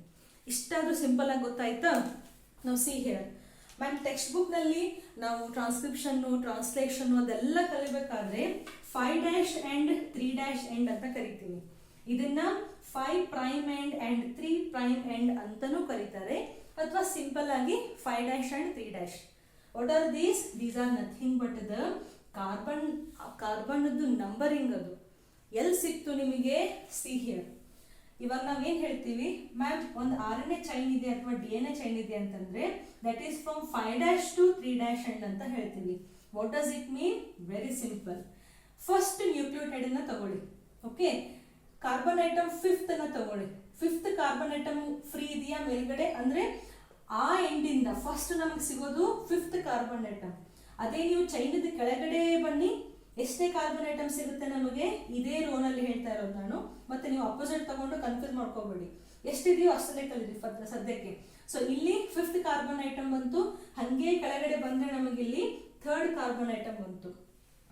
ಇಷ್ಟಾದ್ರೂ ಸಿಂಪಲ್ ಆಗಿ ಗೊತ್ತಾಯ್ತಾ? ನಾವು ಸಿ ಹಿಯರ್ ಮ್ಯಾಮ್, ಟೆಕ್ಸ್ಟ್ ಬುಕ್ನಲ್ಲಿ ನಾವು ಟ್ರಾನ್ಸ್ಕ್ರಿಪ್ಷನ್ನು, ಟ್ರಾನ್ಸ್ಲೇಷನ್ನು ಅದೆಲ್ಲ ಕಲಿಬೇಕಾದ್ರೆ 5' and 3' ಎಂಡ್ ಅಂತ ಕರಿತೀವಿ. ಇದನ್ನ 5' and 3' ಅಂತಾನೂ ಕರೀತಾರೆ, ಅಥವಾ ಸಿಂಪಲ್ ಆಗಿ 5' and 3'. What are these? These are nothing but the ಕಾರ್ಬನ್ದು ನಂಬರಿಂಗ್. ಅದು ಎಲ್ಲಿ ಸಿಕ್ತು ನಿಮಗೆ? See here. ಇವಾಗ ನಾವೇನು ಹೇಳ್ತೀವಿ, ಮ್ಯಾಮ್ ಒಂದು RNA ಚೈನ್ ಇದೆ ಅಥವಾ DNA ಚೈನ್ ಇದೆ ಅಂತಂದ್ರೆ that is from 5' to 3' end ಅಂತ ಹೇಳ್ತೀವಿ. What does it mean? Very simple. First nucleotide ಅನ್ನ ತಗೊಳ್ಳಿ. ಓಕೆ, ಕಾರ್ಬನ್ ಐಟಮ್ ಫಿಫ್ತ್ ಅನ್ನ ತಗೊಳ್ಳಿ. ಫಿಫ್ತ್ ಕಾರ್ಬನ್ ಐಟಮ್ ಫ್ರೀ ಇದೆಯಾ ಮೇಲ್ಗಡೆ, ಅಂದ್ರೆ ಆ ಎಂಡಿಂದ ಫಸ್ಟ್ ನಮಗೆ ಸಿಗೋದು ಫಿಫ್ತ್ ಕಾರ್ಬನ್ ಐಟಮ್. ಅದೇ ನೀವು ಚೈನದ ಕೆಳಗಡೆ ಬನ್ನಿ, ಎಷ್ಟೇ ಕಾರ್ಬನ್ ಐಟಮ್ ಸಿಗುತ್ತೆ ನಮಗೆ ಇದೇ ರೋನಲ್ಲಿ ಹೇಳ್ತಾ ಇರೋದು ನಾನು. ಮತ್ತೆ ನೀವು ಅಪೋಸಿಟ್ ತಗೊಂಡು ಕನ್ಫ್ಯೂಸ್ ಮಾಡ್ಕೋಬೇಡಿ. ಎಷ್ಟಿದೆಯೋ ಅಷ್ಟನ್ನೇ ಕಲೀರಿ ಸದ್ಯಕ್ಕೆ. ಸೊ ಇಲ್ಲಿ 5th ಕಾರ್ಬನ್ ಐಟಮ್ ಬಂತು. ಹಂಗೆ ಕೆಳಗಡೆ ಬಂದ್ರೆ ನಮಗೆ ಇಲ್ಲಿ 3rd ಕಾರ್ಬನ್ ಐಟಮ್ ಬಂತು.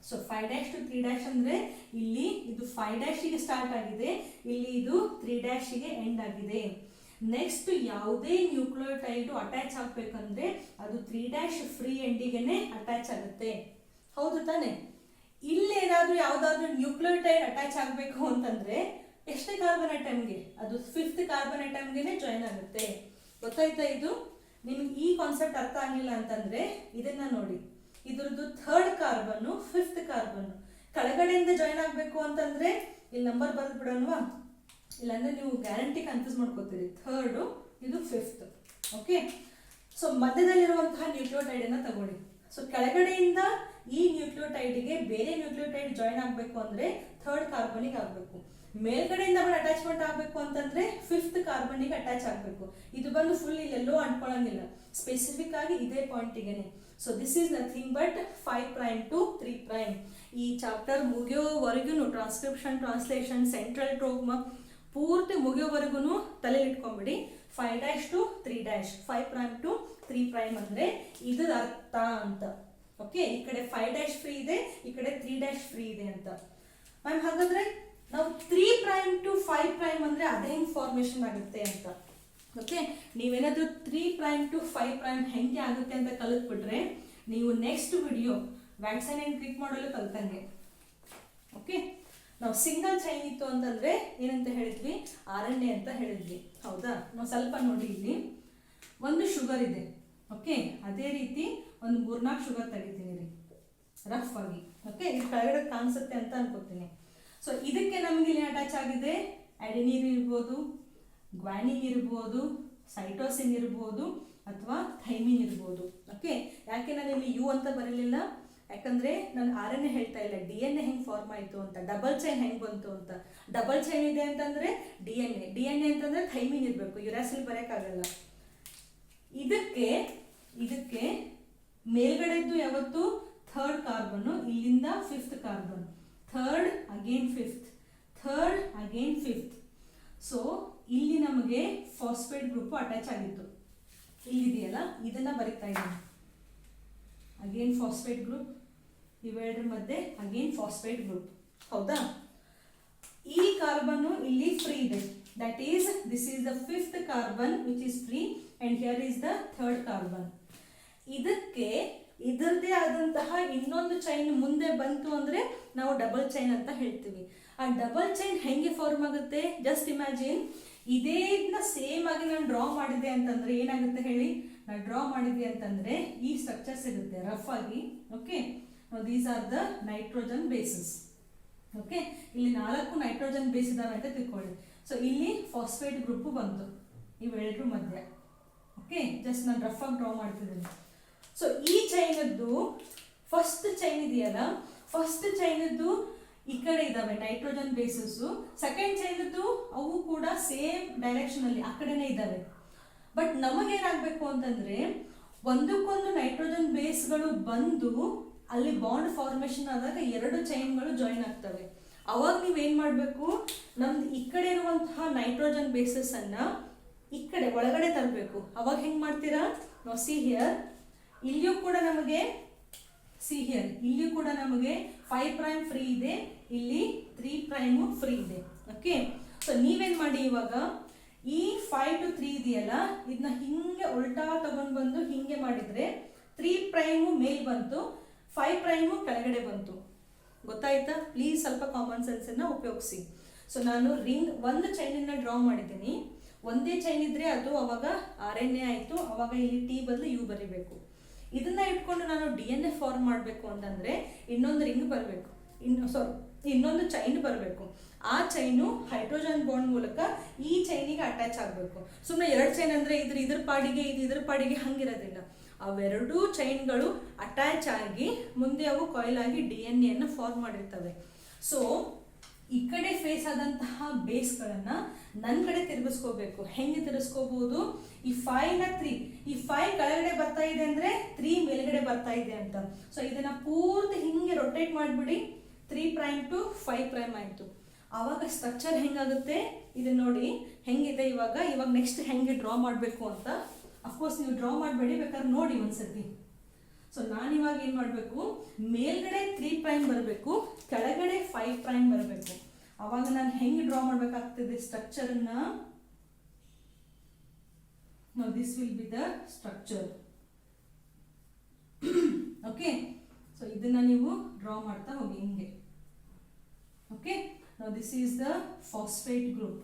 ಸೊ 5' to 3' ಅಂದ್ರೆ ಇಲ್ಲಿ ಇದು 5' ಗೆ ಸ್ಟಾರ್ಟ್ ಆಗಿದೆ, ಇಲ್ಲಿ ಇದು 3' ಗೆ ಎಂಡ್ ಆಗಿದೆ. ನೆಕ್ಸ್ಟ್ ಯಾವುದೇ ನ್ಯೂಕ್ಲಿಯೋಟೈಡ್ ಅಟ್ಯಾಚ್ ಆಗ್ಬೇಕಂದ್ರೆ ಅದು 3' ಫ್ರೀ ಎಂಡಿಗೆನೆ ಅಟ್ಯಾಚ್ ಆಗುತ್ತೆ. ಹೌದು ತಾನೆ? ಇಲ್ಲೇನಾದ್ರೂ ಯಾವ್ದಾದ್ರು ನ್ಯೂಕ್ಲಿಯೋಟೈಡ್ ಅಟ್ಯಾಚ್ ಆಗಬೇಕು ಅಂತಂದ್ರೆ ಎಷ್ಟೇ ಕಾರ್ಬನ್ ಐಟಮ್ಗೆ? ಅದು 5th ಕಾರ್ಬನ್ ಐಟಮ್ಗೆನೆ ಜಾಯಿನ್ ಆಗುತ್ತೆ. ಗೊತ್ತಾಯ್ತಾ? ಇದು ನಿಮ್ಗೆ ಈ ಕಾನ್ಸೆಪ್ಟ್ ಅರ್ಥ ಆಗಿಲ್ಲ ಅಂತಂದ್ರೆ ಇದನ್ನ ನೋಡಿ, ಇದ್ರದ್ದು 3rd ಕಾರ್ಬನ್ 5th ಕಾರ್ಬನ್ ಕೆಳಗಡೆಯಿಂದ ಜಾಯಿನ್ ಆಗಬೇಕು ಅಂತಂದ್ರೆ ಇಲ್ಲಿ ನಂಬರ್ ಬರೆದು ಬಿಡೋಣವಾ? ಇಲ್ಲಾಂದ್ರೆ ನೀವು ಗ್ಯಾರಂಟಿ ಕನ್ಫ್ಯೂಸ್ ಮಾಡ್ಕೋತೀರಿ. 3rd, ಇದು 5th. ಓಕೆ, ಸೊ ಮಧ್ಯದಲ್ಲಿರುವಂತಹ ನ್ಯೂಕ್ಲಿಯೋಟೈಡ್ ಅನ್ನ ತಗೊಳ್ಳಿ. ಸೊ ಕೆಳಗಡೆಯಿಂದ ಈ ನ್ಯೂಕ್ಲಿಯೋಟೈಡ್ಗೆ ಬೇರೆ ನ್ಯೂಕ್ಲಿಯೋಟೈಡ್ ಜಾಯಿನ್ ಆಗಬೇಕು ಅಂದ್ರೆ 3rd ಕಾರ್ಬನ್ಗೆ ಆಗಬೇಕು. ಮೇಲ್ಗಡೆಯಿಂದ ಅಟ್ಯಾಚ್ಮೆಂಟ್ ಆಗಬೇಕು ಅಂತಂದ್ರೆ 5th ಕಾರ್ಬನ್ಗೆ ಅಟ್ಯಾಚ್ ಆಗಬೇಕು. ಇದು ಬಂದು ಫುಲ್ ಇಲ್ಲೆಲ್ಲೋ ಅಂಟ್ಕೊಳ್ಳಂಗಿಲ್ಲ, ಸ್ಪೆಸಿಫಿಕ್ ಆಗಿ ಇದೇ ಪಾಯಿಂಟಿಗೆನೆ. So this is nothing but 5' to 3'. ಈ ಚಾಪ್ಟರ್ ಮುಗಿಯೋವರೆಗೂ ಟ್ರಾನ್ಸ್ಕ್ರಿಪ್ಷನ್, ಟ್ರಾನ್ಸ್ಲೇಷನ್, ಸೆಂಟ್ರಲ್ ಟ್ರೋಗ್ಮಾ ಪೂರ್ತಿ ಮುಗಿಯೋವರೆಗೂ ತಲೆಯಲ್ಲಿ ಇಟ್ಕೊಂಡ್ಬಿಡಿ. 5' to 3', 5' to 3' ಅಂದ್ರೆ ಇದರ ಅರ್ಥ ಅಂತ. ಓಕೆ, ಈ ಕಡೆ 5' ಫ್ರೀ ಇದೆ, ಈ ಕಡೆ 3' ಫ್ರೀ ಇದೆ ಅಂತ. ಮ್ಯಾಮ್ ಹಾಗಾದ್ರೆ ನಾವು 3' to 5' ಅಂದ್ರೆ ಅದೇ ಹೆಂಗ್ ಫಾರ್ಮೇಶನ್ ಆಗುತ್ತೆ ಅಂತ. ಓಕೆ, ನೀವೇನಾದ್ರೂ 3' to 5' ಹೆಂಗೆ ಆಗುತ್ತೆ ಅಂತ ಕಲಿತ್ಬಿಟ್ರೆ ನೀವು ನೆಕ್ಸ್ಟ್ ವಿಡಿಯೋ ವ್ಯಾಟ್ಸನ್ ಅಂಡ್ ಕ್ರಿಕ್ ಮಾಡಲು ಕಲ್ತಂಗೆ. ಓಕೆ, ನಾವು ಸಿಂಗಲ್ ಚೈನ್ ಇತ್ತು ಅಂತಂದ್ರೆ ಏನಂತ ಹೇಳಿದ್ವಿ? RNA ಅಂತ ಹೇಳಿದ್ವಿ. ಹೌದಾ? ನಾವು ಸ್ವಲ್ಪ ನೋಡಿ, ಇಲ್ಲಿ ಒಂದು ಶುಗರ್ ಇದೆ. ಓಕೆ, ಅದೇ ರೀತಿ ಒಂದು 3-4 ಶುಗರ್ ತೆಗಿತೀನಿ ರೀ ರಫ್ ಆಗಿ. ಓಕೆ, ಇದು ಕೆಳಗಡೆ ಕಾಣಿಸುತ್ತೆ ಅಂತ ಅನ್ಕೋತೀನಿ. ಸೊ ಇದಕ್ಕೆ ನಮಗೆ ಇಲ್ಲಿ ಅಟ್ಯಾಚ್ ಆಗಿದೆ ಅಡೆನಿನ್ ಇರ್ಬೋದು, ಗ್ವಾನಿನ್ ಇರ್ಬೋದು, ಸೈಟೋಸಿನ್ ಇರ್ಬೋದು, ಅಥವಾ ಥೈಮಿನ್ ಇರ್ಬೋದು. ಓಕೆ, ಯಾಕೆ ನಾನು ಇಲ್ಲಿ ಯು ಅಂತ ಬರಲಿಲ್ಲ? ಯಾಕಂದ್ರೆ ನಾನು RNA ಹೇಳ್ತಾ ಇಲ್ಲ, DNA ಹೆಂಗ್ ಫಾರ್ಮ್ ಆಯ್ತು ಅಂತ, ಡಬಲ್ ಚೈನ್ ಹೆಂಗ್ ಬಂತು ಅಂತ. ಡಬಲ್ ಚೈನ್ ಇದೆ ಅಂತಂದ್ರೆ DNA ಅಂತಂದ್ರೆ ಥೈಮಿನ್ ಇರಬೇಕು, ಯುರಾಸಿಲ್ ಬರೋಕ್ಕಾಗಲ್ಲ. ಇದಕ್ಕೆ ಮೇಲ್ಗಡೆದ್ದು ಯಾವತ್ತು 3rd ಕಾರ್ಬನ್, ಇಲ್ಲಿಂದ 5th carbon, 3rd again 5th, 3rd again 5th. So ಇಲ್ಲಿ ನಮಗೆ ಫಾಸ್ಫೇಟ್ ಗ್ರೂಪ್ ಅಟ್ಯಾಚ್ ಆಗಿತ್ತು. ಇಲ್ಲಿದೆಯಲ್ಲ, ಇದನ್ನ ಬರೀತಾ ಇದ್ದೀನಿ. ಅಗೇನ್ ಫಾಸ್ಫೇಟ್ ಗ್ರೂಪ್, ಇವೆರಡರ ಮಧ್ಯೆ ಅಗೇನ್ ಫಾಸ್ಫೇಟ್ ಗ್ರೂಪ್. ಹೌದಾ? ಈ ಕಾರ್ಬನ್ ಇಲ್ಲಿ ಫ್ರೀ ಇದೆ. That is this is the 5th carbon which is free and here is the 3rd carbon. ಇದಕ್ಕೆ ಇದರದೇ ಆದಂತಹ ಇನ್ನೊಂದು ಚೈನ್ ಮುಂದೆ ಬಂತು ಅಂದ್ರೆ ನಾವು ಡಬಲ್ ಚೈನ್ ಅಂತ ಹೇಳ್ತೀವಿ. ಆ ಡಬಲ್ ಚೈನ್ ಹೆಂಗೆ ಫಾರ್ಮ್ ಆಗುತ್ತೆ? ಜಸ್ಟ್ ಇಮ್ಯಾಜಿನ್, ಇದೇ ಸೇಮ್ ಆಗಿ ನಾನು ಡ್ರಾ ಮಾಡಿದೆ ಅಂತಂದ್ರೆ ಏನಾಗುತ್ತೆ ಹೇಳಿ? ನಾನು ಡ್ರಾ ಮಾಡಿದೆ ಅಂತಂದ್ರೆ ಈ ಸ್ಟ್ರಕ್ಚರ್ ಸಿಗುತ್ತೆ ರಫ್ ಆಗಿ. Okay, these are the nitrogen basis. Okay, ಇಲ್ಲಿ 4 ನೈಟ್ರೋಜನ್ ಬೇಸ್ ಇದಾವೆ ಅಂತ ತಿಳ್ಕೊಳ್ಳಿ. ಸೊ ಇಲ್ಲಿ ಫಾಸ್ಫೇಟ್ ಗ್ರೂಪ್ ಬಂತು ಇವೆರಡರ ಮಧ್ಯೆ. ಓಕೆ, ಜಸ್ಟ್ ನಾನು ರಫ್ ಆಗಿ ಡ್ರಾ ಮಾಡ್ತಿದ್ದೀನಿ. ಸೊ ಈ ಚೈನದ್ದು ಫಸ್ಟ್ ಚೈನ್ ಇದೆಯಲ್ಲ, ಫಸ್ಟ್ ಚೈನದ್ದು ಈ ಕಡೆ ಇದಾವೆ ನೈಟ್ರೋಜನ್ ಬೇಸಸ್. ಸೆಕೆಂಡ್ ಚೈನದ್ದು ಅವು ಕೂಡ ಸೇಮ್ ಡೈರೆಕ್ಷನ್ ಅಲ್ಲಿ ಆ ಕಡೆನೇ ಇದಾವೆ. ಬಟ್ ನಮಗೇನಾಗಬೇಕು ಅಂತಂದ್ರೆ ಒಂದಕ್ಕೊಂದು ನೈಟ್ರೋಜನ್ ಬೇಸ್ಗಳು ಬಂದು ಅಲ್ಲಿ ಬಾಂಡ್ ಫಾರ್ಮೇಶನ್ ಆದಾಗ 2 ಚೈನ್ಗಳು ಜಾಯಿನ್ ಆಗ್ತವೆ. ಅವಾಗ ನೀವೇನ್ ಮಾಡಬೇಕು? ನಮ್ದು ಈ ಕಡೆ ಇರುವಂತಹ ನೈಟ್ರೋಜನ್ ಬೇಸಸ್ ಅನ್ನ ಈ ಕಡೆ ಒಳಗಡೆ ತರಬೇಕು. ಅವಾಗ ಹೆಂಗ್ ಮಾಡ್ತೀರಾ? ನಾವು ಸಿ ಹಿಯರ್, ಇಲ್ಲಿಯೂ ಕೂಡ ನಮಗೆ ಇಲ್ಲಿಯೂ ಕೂಡ ನಮಗೆ 5' ಫ್ರೀ ಇದೆ, ಇಲ್ಲಿ 3' ಫ್ರೀ ಇದೆ. ಓಕೆ, ಸೊ ನೀವೇನ್ ಮಾಡಿ, ಇವಾಗ ಈ 5 to 3 ಇದೆಯಲ್ಲ, ಇದನ್ನ ಹಿಂಗೆ ಉಲ್ಟಾ ತಗೊಂಡ್ ಬಂದು ಹಿಂಗೆ ಮಾಡಿದ್ರೆ 3' ಮೇಲ್ ಬಂತು, 5' ಕೆಳಗಡೆ ಬಂತು. ಗೊತ್ತಾಯ್ತಾ? ಪ್ಲೀಸ್ ಸ್ವಲ್ಪ ಕಾಮನ್ ಸೆನ್ಸ್ ಅನ್ನ ಉಪಯೋಗಿಸಿ. ಸೊ ನಾನು ರಿಂಗ್ ಒಂದು ಚೈನನ್ನ ಡ್ರಾ ಮಾಡಿದ್ದೀನಿ. ಒಂದೇ ಚೈನ್ ಇದ್ರೆ ಅದು ಅವಾಗ RNA ಆಯ್ತು, ಅವಾಗ ಇಲ್ಲಿ T ಬದಲು U ಬರಿಬೇಕು. ಇದನ್ನ ಇಟ್ಕೊಂಡು ನಾನು DNA ಫಾರ್ಮ್ ಮಾಡಬೇಕು ಅಂತಂದ್ರೆ ಇನ್ನೊಂದು ರಿಂಗ್ ಬರಬೇಕು, ಇನ್ನೊಂದು ಚೈನ್ ಬರಬೇಕು. ಆ ಚೈನು ಹೈಡ್ರೋಜನ್ ಬಾಂಡ್ ಮೂಲಕ ಈ ಚೈನಿಗೆ ಅಟ್ಯಾಚ್ ಆಗಬೇಕು. ಸುಮ್ಮನೆ 2 ಚೈನ್ ಅಂದ್ರೆ ಇದ್ರ ಪಾಡಿಗೆ ಇದ್ರ ಪಾಡಿಗೆ ಹಂಗಿರೋದಿಲ್ಲ. ಅವೆರಡೂ ಚೈನ್ಗಳು ಅಟ್ಯಾಚ್ ಆಗಿ ಮುಂದೆ ಅವು ಕಾಯಿಲ್ ಆಗಿ DNA ಅನ್ನು ಫಾರ್ಮ್ ಮಾಡಿರ್ತವೆ. ಸೊ ಈ ಕಡೆ ಫೇಸ್ ಆದಂತಹ ಬೇಸ್ಗಳನ್ನ ನನ್ನ ಕಡೆ ತಿರುಗಿಸ್ಕೋಬೇಕು. ಹೆಂಗೆ ತಿರುಗಿಸ್ಕೋಬಹುದು? ಈ 5 ನ 3, ಈ 5 ಕೆಳಗಡೆ ಬರ್ತಾ ಇದೆ ಅಂದ್ರೆ 3 ಮೇಲ್ಗಡೆ ಬರ್ತಾ ಇದೆ ಅಂತ. ಸೊ ಇದನ್ನ ಪೂರ್ತಿ ಹಿಂಗೆ ರೊಟೇಟ್ ಮಾಡಿಬಿಡಿ. 3' to 5' ಆಯ್ತು. ಆವಾಗ ಸ್ಟ್ರಕ್ಚರ್ ಹೆಂಗಾಗುತ್ತೆ ಇದನ್ನ ನೋಡಿ ಹೆಂಗಿದೆ. ಇವಾಗ ನೆಕ್ಸ್ಟ್ ಹೆಂಗೆ ಡ್ರಾ ಮಾಡಬೇಕು ಅಂತ. ಅಫ್ಕೋರ್ಸ್ ನೀವು ಡ್ರಾ ಮಾಡಬೇಡಿ, ಬೇಕಾದ್ರೆ ನೋಡಿ ಒಂದ್ಸತಿ. ಸೊ ನಾನಿವಾಗ ಏನು ಮಾಡಬೇಕು, ಮೇಲ್ಗಡೆ 3' ಬರಬೇಕು, ಕೆಳಗಡೆ 5' ಬರಬೇಕು. ಅವಾಗ ನಾನು ಹೆಂಗೆ ಡ್ರಾ ಮಾಡಬೇಕಾಗ್ತದೆ ಸ್ಟ್ರಕ್ಚರನ್ನ? No this will be the structure. Okay, so ಇದನ್ನ ನೀವು ಡ್ರಾ ಮಾಡ್ತಾ ಹೋಗಿ ಹಿಂಗೆ. Okay, no this is the phosphate group.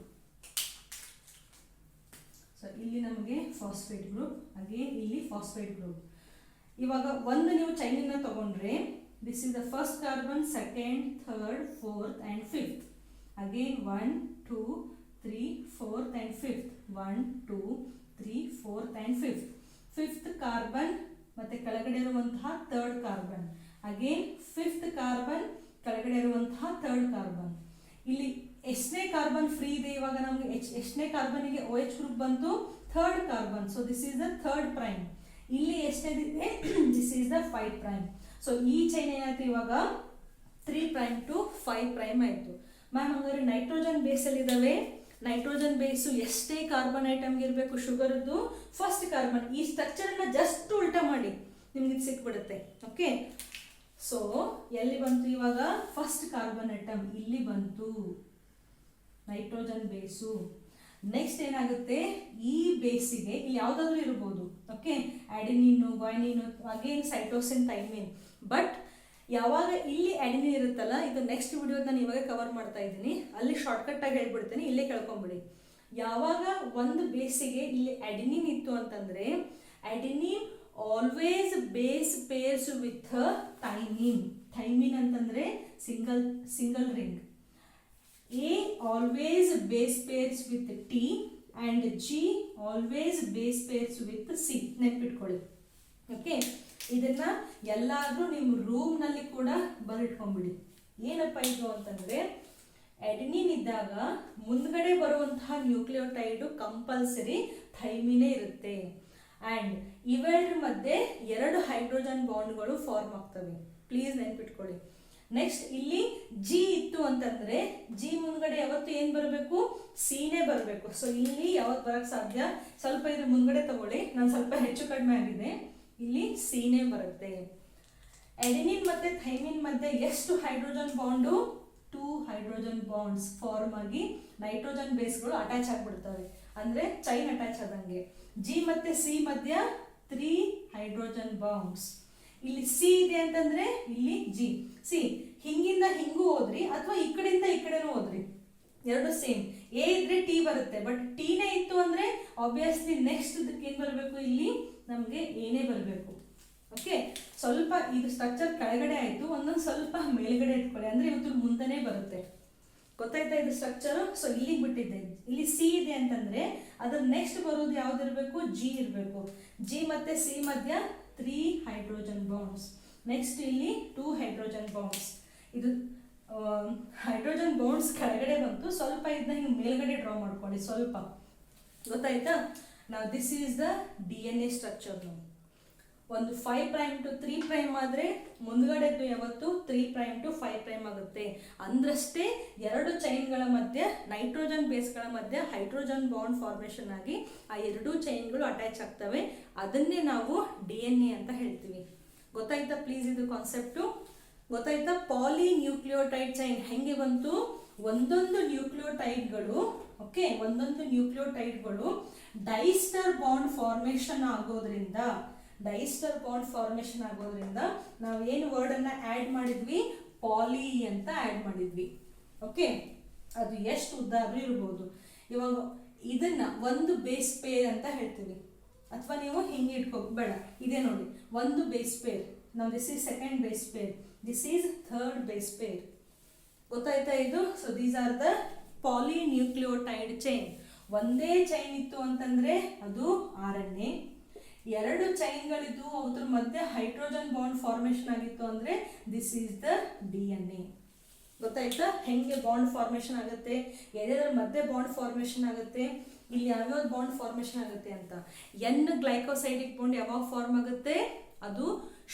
So ಇಲ್ಲಿ ನಮಗೆ ಫಾಸ್ಫೇಟ್ ಗ್ರೂಪ್, ಅಗೇನ್ ಇಲ್ಲಿ ಫಾಸ್ಫೇಟ್ ಗ್ರೂಪ್. ಇವಾಗ ಒಂದು ನೀವು ಚೈನನ್ನ ತಗೊಂಡ್ರೆ this is the first carbon, second, third, fourth and fifth. Again 1 2 3 4th and fifth. 1 2 3 4th and fifth. Fifth carbon ಮತ್ತೆ ಕೆಳಗಡೆ ಇರುವಂತಹ third carbon. Again fifth carbon, ಕೆಳಗಡೆ ಇರುವಂತಹ ಥರ್ಡ್ ಕಾರ್ಬನ್. ಇಲ್ಲಿ ಎಷ್ಟನೇ ಕಾರ್ಬನ್ ಫ್ರೀ ಇದೆ ಇವಾಗ ನಮಗೆ? ಎಷ್ಟನೇ ಕಾರ್ಬನ್ಗೆ OH ಗ್ರೂಪ್ ಬಂತು? Third carbon. So this is the third prime. ಇಲ್ಲಿ ಎಷ್ಟೇದಿದೆ? This is the 5'. ಸೊ ಈ ಚೈನ್ ಏನಾಯ್ತು ಇವಾಗ 3' to 5' ಆಯ್ತು. ಮ್ಯಾಮ್ ಹಂಗಾದ್ರೆ ನೈಟ್ರೋಜನ್ ಬೇಸಲ್ಲಿ ಇದಾವೆ. ನೈಟ್ರೋಜನ್ ಬೇಸು ಎಷ್ಟೇ ಕಾರ್ಬನ್ ಐಟಮ್ಗೆ ಇರಬೇಕು ಶುಗರ್ದು? First carbon. ಈ ಸ್ಟ್ರಕ್ಚರನ್ನ ಜಸ್ಟ್ ಉಲ್ಟಾ ಮಾಡಿ ನಿಮ್ಗೆ ಇದು ಸಿಕ್ಬಿಡುತ್ತೆ. ಓಕೆ, ಸೊ ಎಲ್ಲಿ ಬಂತು ಇವಾಗ? ಫಸ್ಟ್ ಕಾರ್ಬನ್ ಐಟಮ್ ಇಲ್ಲಿ ಬಂತು ನೈಟ್ರೋಜನ್ ಬೇಸು. ನೆಕ್ಸ್ಟ್ ಏನಾಗುತ್ತೆ, ಈ ಬೇಸಿಗೆ ಇಲ್ಲಿ ಯಾವುದಾದ್ರೂ ಇರ್ಬೋದು. Okay, adenine, guanine, again cytosine, thymine. But ಯಾವಾಗ ಇಲ್ಲಿ ಅಡೆನಿನ್ ಇರುತ್ತಲ್ಲ, ಇದು ನೆಕ್ಸ್ಟ್ ವಿಡಿಯೋದ ನಾನು ಇವಾಗ ಕವರ್ ಮಾಡ್ತಾ ಇದ್ದೀನಿ, ಅಲ್ಲಿ ಶಾರ್ಟ್ಕಟ್ ಆಗಿ ಹೇಳ್ಬಿಡ್ತೀನಿ, ಇಲ್ಲೇ ಕೇಳ್ಕೊಂಬಿಡಿ. ಯಾವಾಗ ಒಂದು ಬೇಸಿಗೆ ಇಲ್ಲಿ ಅಡೆನಿನ್ ಇತ್ತು ಅಂತಂದ್ರೆ adenine always base pairs with thymine. Thymine ಅಂತಂದ್ರೆ single ring. A always base pairs with T and G always base pairs with C. ನೆನ್ಪಿಟ್ಕೊಳ್ಳಿ. ಓಕೆ, ಇದನ್ನ ಎಲ್ಲಾದ್ರೂ ನಿಮ್ಮ ರೂಮ್ ನಲ್ಲಿ ಕೂಡ ಬರೆದಿಟ್ಕೊಂಡ್ಬಿಡಿ. ಏನಪ್ಪ ಇದು ಅಂತಂದ್ರೆ ಅಡೆನಿನ್ ಇದ್ದಾಗ ಮುಂದ್ಗಡೆ ಬರುವಂತಹ ನ್ಯೂಕ್ಲಿಯೋಟೈಡ್ ಕಂಪಲ್ಸರಿ ಥೈಮಿನೇ ಇರುತ್ತೆ. ಅಂಡ್ ಇವೆರಡರ ಮಧ್ಯೆ 2 ಹೈಡ್ರೋಜನ್ ಬಾಂಡ್ಗಳು ಫಾರ್ಮ್ ಆಗ್ತವೆ. ಪ್ಲೀಸ್ ನೆನ್ಪಿಟ್ಕೊಳ್ಳಿ. ನೆಕ್ಸ್ಟ್ ಇಲ್ಲಿ ಜಿ ಇತ್ತು ಅಂತಂದ್ರೆ ಜಿ ಮುಂದ್ಗಡೆ ಯಾವತ್ತು ಏನ್ ಬರಬೇಕು? ಸಿನೇ ಬರಬೇಕು. ಸೊ ಇಲ್ಲಿ ಯಾವತ್ತು ಬರಕ್ ಸಾಧ್ಯ? ಸ್ವಲ್ಪ ಇದು ಮುಂದ್ಗಡೆ ತಗೊಳ್ಳಿ, ನಾನು ಸ್ವಲ್ಪ ಹೆಚ್ಚು ಕಡಿಮೆ ಆಗಿದೆ. ಇಲ್ಲಿ ಸಿನೇ ಬರುತ್ತೆ. ಅಡೆನಿನ್ ಮತ್ತೆ ಥೈಮಿನ್ ಮಧ್ಯೆ ಎಷ್ಟು hydrogen bond? 2 hydrogen bonds form ಆಗಿ ನೈಟ್ರೋಜನ್ ಬೇಸ್ಗಳು ಅಟ್ಯಾಚ್ ಆಗ್ಬಿಡ್ತವೆ. ಅಂದ್ರೆ ಚೈನ್ ಅಟ್ಯಾಚ್ ಆದಂಗೆ. ಜಿ ಮತ್ತೆ ಸಿ ಮಧ್ಯ 3 ಹೈಡ್ರೋಜನ್ ಬಾಂಡ್ಸ್. ಇಲ್ಲಿ ಸಿ ಇದೆ ಅಂತಂದ್ರೆ ಇಲ್ಲಿ ಜಿ. ಸಿ ಹಿಂಗಿಂದ ಹಿಂಗೂ ಹೋದ್ರಿ ಅಥವಾ ಈ ಕಡೆಯಿಂದ ಈ ಕಡೆನೂ ಹೋದ್ರಿ, ಎರಡು ಸೇಮ್. ಎ ಇದ್ರೆ ಟಿ ಬರುತ್ತೆ, ಬಟ್ ಟಿನೇ ಇತ್ತು ಅಂದ್ರೆ ಆಬ್ವಿಯಸ್ಲಿ ನೆಕ್ಸ್ಟ್ ಏನ್ ಬರಬೇಕು? ಇಲ್ಲಿ ನಮ್ಗೆ ಏನೇ ಬರಬೇಕು. ಓಕೆ, ಸ್ವಲ್ಪ ಇದು ಸ್ಟ್ರಕ್ಚರ್ ಕೆಳಗಡೆ ಆಯ್ತು, ಒಂದೊಂದು ಸ್ವಲ್ಪ ಮೇಲ್ಗಡೆ ಇಟ್ಕೊಳ್ಳಿ, ಅಂದ್ರೆ ಇವತ್ತು ಮುಂದೆನೇ ಬರುತ್ತೆ. ಗೊತ್ತಾಯ್ತಾ ಇದು ಸ್ಟ್ರಕ್ಚರ್? ಸೊ ಇಲ್ಲಿಗೆ ಬಿಟ್ಟಿದ್ದೆ. ಇಲ್ಲಿ ಸಿ ಇದೆ ಅಂತಂದ್ರೆ ಅದ್ರ ನೆಕ್ಸ್ಟ್ ಬರೋದು ಯಾವ್ದಿರ್ಬೇಕು? ಜಿ ಇರಬೇಕು. ಜಿ ಮತ್ತೆ ಸಿ ಮಧ್ಯ 3 ಹೈಡ್ರೋಜನ್ ಬಾಂಡ್ಸ್. ನೆಕ್ಸ್ಟ್ ಇಲ್ಲಿ 2 ಹೈಡ್ರೋಜನ್ ಬಾಂಡ್ಸ್. ಇದು ಹೈಡ್ರೋಜನ್ ಬಾಂಡ್ಸ್ ಕೆಳಗಡೆ ಬಂತು, ಸ್ವಲ್ಪ ಇದನ್ನ ಹಿಂಗೆ ಮೇಲ್ಗಡೆ ಡ್ರಾ ಮಾಡ್ಕೊಳ್ಳಿ ಸ್ವಲ್ಪ. ಗೊತ್ತಾಯ್ತಾ? ನಾವು this is the DNA structure. ಒಂದು 5' to 3' ಆದ್ರೆ ಮುಂದ್ಗಡೆದ್ದು ಯಾವತ್ತು 3' to 5' ಆಗುತ್ತೆ. ಅಂದ್ರಷ್ಟೇ 2 ಚೈನ್ಗಳ ಮಧ್ಯೆ, ನೈಟ್ರೋಜನ್ ಬೇಸ್ಗಳ ಮಧ್ಯೆ ಹೈಡ್ರೋಜನ್ ಬಾಂಡ್ ಫಾರ್ಮೇಷನ್ ಆಗಿ ಆ 2 ಚೈನ್ಗಳು ಅಟ್ಯಾಚ್ ಆಗ್ತವೆ. ಅದನ್ನೇ ನಾವು DNA ಅಂತ ಹೇಳ್ತೀವಿ. ಗೊತ್ತಾಯ್ತಾ ಪ್ಲೀಸ್ ಇದು ಕಾನ್ಸೆಪ್ಟು? ಗೊತ್ತಾಯ್ತಾ? ಪಾಲಿ ನ್ಯೂಕ್ಲಿಯೋಟೈಡ್ ಚೈನ್ ಹೆಂಗೆ ಬಂತು? ಒಂದೊಂದು ನ್ಯೂಕ್ಲಿಯೋಟೈಡ್ಗಳು, ಓಕೆ, ಒಂದೊಂದು ನ್ಯೂಕ್ಲಿಯೋಟೈಡ್ಗಳು ಡೈಸ್ಟರ್ ಬಾಂಡ್ ಫಾರ್ಮೇಷನ್ ಆಗೋದ್ರಿಂದ ನಾವು ಏನು ವರ್ಡ್ ಅನ್ನ ಆಡ್ ಮಾಡಿದ್ವಿ? ಪಾಲಿ ಅಂತ ಆಡ್ ಮಾಡಿದ್ವಿ. ಓಕೆ, ಅದು ಎಷ್ಟು ಉದ್ದ ಆದ್ರೂ ಇರ್ಬೋದು. ಇವಾಗ ಇದನ್ನ ಒಂದು ಬೇಸ್ ಪೇರ್ ಅಂತ ಹೇಳ್ತೀವಿ, ಅಥವಾ ನೀವು ಹಿಂಗೆ ಇಟ್ಕೋಬೇಡ. ಇದೆ ನೋಡಿ, ಒಂದು ಬೇಸ್ ಪೇರ್. ನಾವು this is second base pair, this is third base pair. ಗೊತ್ತಾಯ್ತಾ ಇದು? So these are the polynucleotide chain. ಒಂದೇ ಚೈನ್ ಇತ್ತು ಅಂತಂದ್ರೆ ಅದು RNA. 2 ಚೈನ್ಗಳಿದ್ದು ಅದ್ರ ಮಧ್ಯೆ ಹೈಡ್ರೋಜನ್ ಬಾಂಡ್ ಫಾರ್ಮೇಷನ್ ಆಗಿತ್ತು ಅಂದ್ರೆ ದಿಸ್ ಈಸ್ ದ DNA. ಗೊತ್ತಾಯ್ತಾ ಹೆಂಗೆ ಬಾಂಡ್ ಫಾರ್ಮೇಷನ್ ಆಗುತ್ತೆ, ಎದೆದ್ರ ಮಧ್ಯೆ ಬಾಂಡ್ ಫಾರ್ಮೇಷನ್ ಆಗುತ್ತೆ, ಇಲ್ಲಿ ಯಾವ್ಯಾವ ಬಾಂಡ್ ಫಾರ್ಮೇಷನ್ ಆಗುತ್ತೆ ಅಂತ. ಎನ್ ಗ್ಲೈಕೋಸೈಡಿಕ್ ಬಾಂಡ್ ಯಾವಾಗ ಫಾರ್ಮ್ ಆಗುತ್ತೆ, ಅದು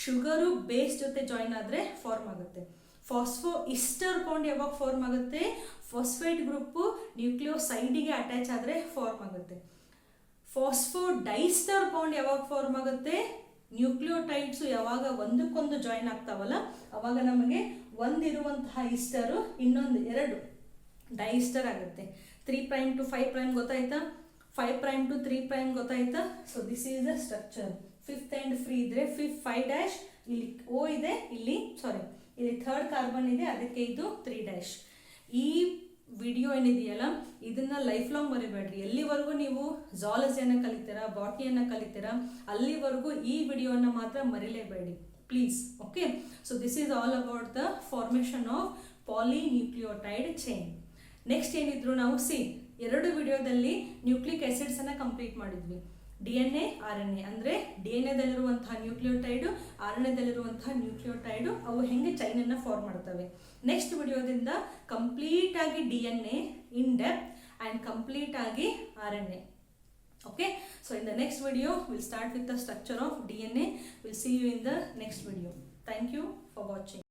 ಶುಗರು ಬೇಸ್ ಜೊತೆ ಜಾಯಿನ್ ಆದರೆ ಫಾರ್ಮ್ ಆಗುತ್ತೆ. ಫಾಸ್ಫೋ ಇಸ್ಟರ್ ಬಾಂಡ್ ಯಾವಾಗ ಫಾರ್ಮ್ ಆಗುತ್ತೆ, ಫಾಸ್ಫೇಟ್ ಗ್ರೂಪ್ ನ್ಯೂಕ್ಲಿಯೋಸೈಡಿಗೆ ಅಟ್ಯಾಚ್ ಆದರೆ ಫಾರ್ಮ್ ಆಗುತ್ತೆ. ಫಾಸ್ಫೋ ಡೈಸ್ಟರ್ ಬಾಂಡ್ ಯಾವಾಗ ಫಾರ್ಮ್ ಆಗುತ್ತೆ, ನ್ಯೂಕ್ಲಿಯೋಟೈಡ್ಸ್ ಯಾವಾಗ ಒಂದಕ್ಕೊಂದು ಜಾಯಿನ್ ಆಗ್ತಾವಲ್ಲ ಅವಾಗ ನಮಗೆ ಒಂದಿರುವಂತಹ ಇಸ್ಟರು ಇನ್ನೊಂದು 2 ಡೈಸ್ಟರ್ ಆಗುತ್ತೆ. 3' to 5' ಗೊತ್ತಾಯ್ತಾ, 5' to 3' ಗೊತ್ತಾಯ್ತಾ. So this is the structure. 5th and free ಇದ್ರೆ 5' ಇಲ್ಲಿ ಓ ಇದೆ, ಇಲ್ಲಿ ಇಲ್ಲಿ 3rd ಕಾರ್ಬನ್ ಇದೆ, ಅದಕ್ಕೆ ಇದು 3'. ಈ ವಿಡಿಯೋ ಏನಿದೆಯಲ್ಲ ಇದನ್ನ ಲೈಫ್ ಲಾಂಗ್ ಮರಿಬೇಡ್ರಿ. ಎಲ್ಲಿವರೆಗೂ ನೀವು ಝಾಲಜಿಯನ್ನು ಕಲಿತೀರಾ, ಬಾಟ್ನಿಯನ್ನು ಕಲಿತೀರಾ, ಅಲ್ಲಿವರೆಗೂ ಈ ವಿಡಿಯೋನ ಮಾತ್ರ ಮರಿಲೇಬೇಡಿ please. Okay, so this is all about the formation of polynucleotide chain. Next ಏನಿದ್ರು ನಾವು 2 ವಿಡಿಯೋದಲ್ಲಿ ನ್ಯೂಕ್ಲಿಕ್ ಆಸಿಡ್ಸ್ ಅನ್ನ ಕಂಪ್ಲೀಟ್ ಮಾಡಿದ್ವಿ. DNA RNA ಅಂದರೆ DNA ದಲ್ಲಿರುವಂತಹ ನ್ಯೂಕ್ಲಿಯೋಟೈಡು, RNA ದಲ್ಲಿರುವಂತಹ ನ್ಯೂಕ್ಲಿಯೋಟೈಡು ಅವು ಹೆಂಗೆ ಚೈನ್ ಅನ್ನ ಫಾರ್ಮ್ ಮಾಡ್ತವೆ. ನೆಕ್ಸ್ಟ್ ವಿಡಿಯೋದಿಂದ ಕಂಪ್ಲೀಟ್ ಆಗಿ DNA in depth and complete ಆಗಿ RNA. Okay, so in the next video we'll start with the structure of DNA. We'll see you in the next video. Thank you for watching.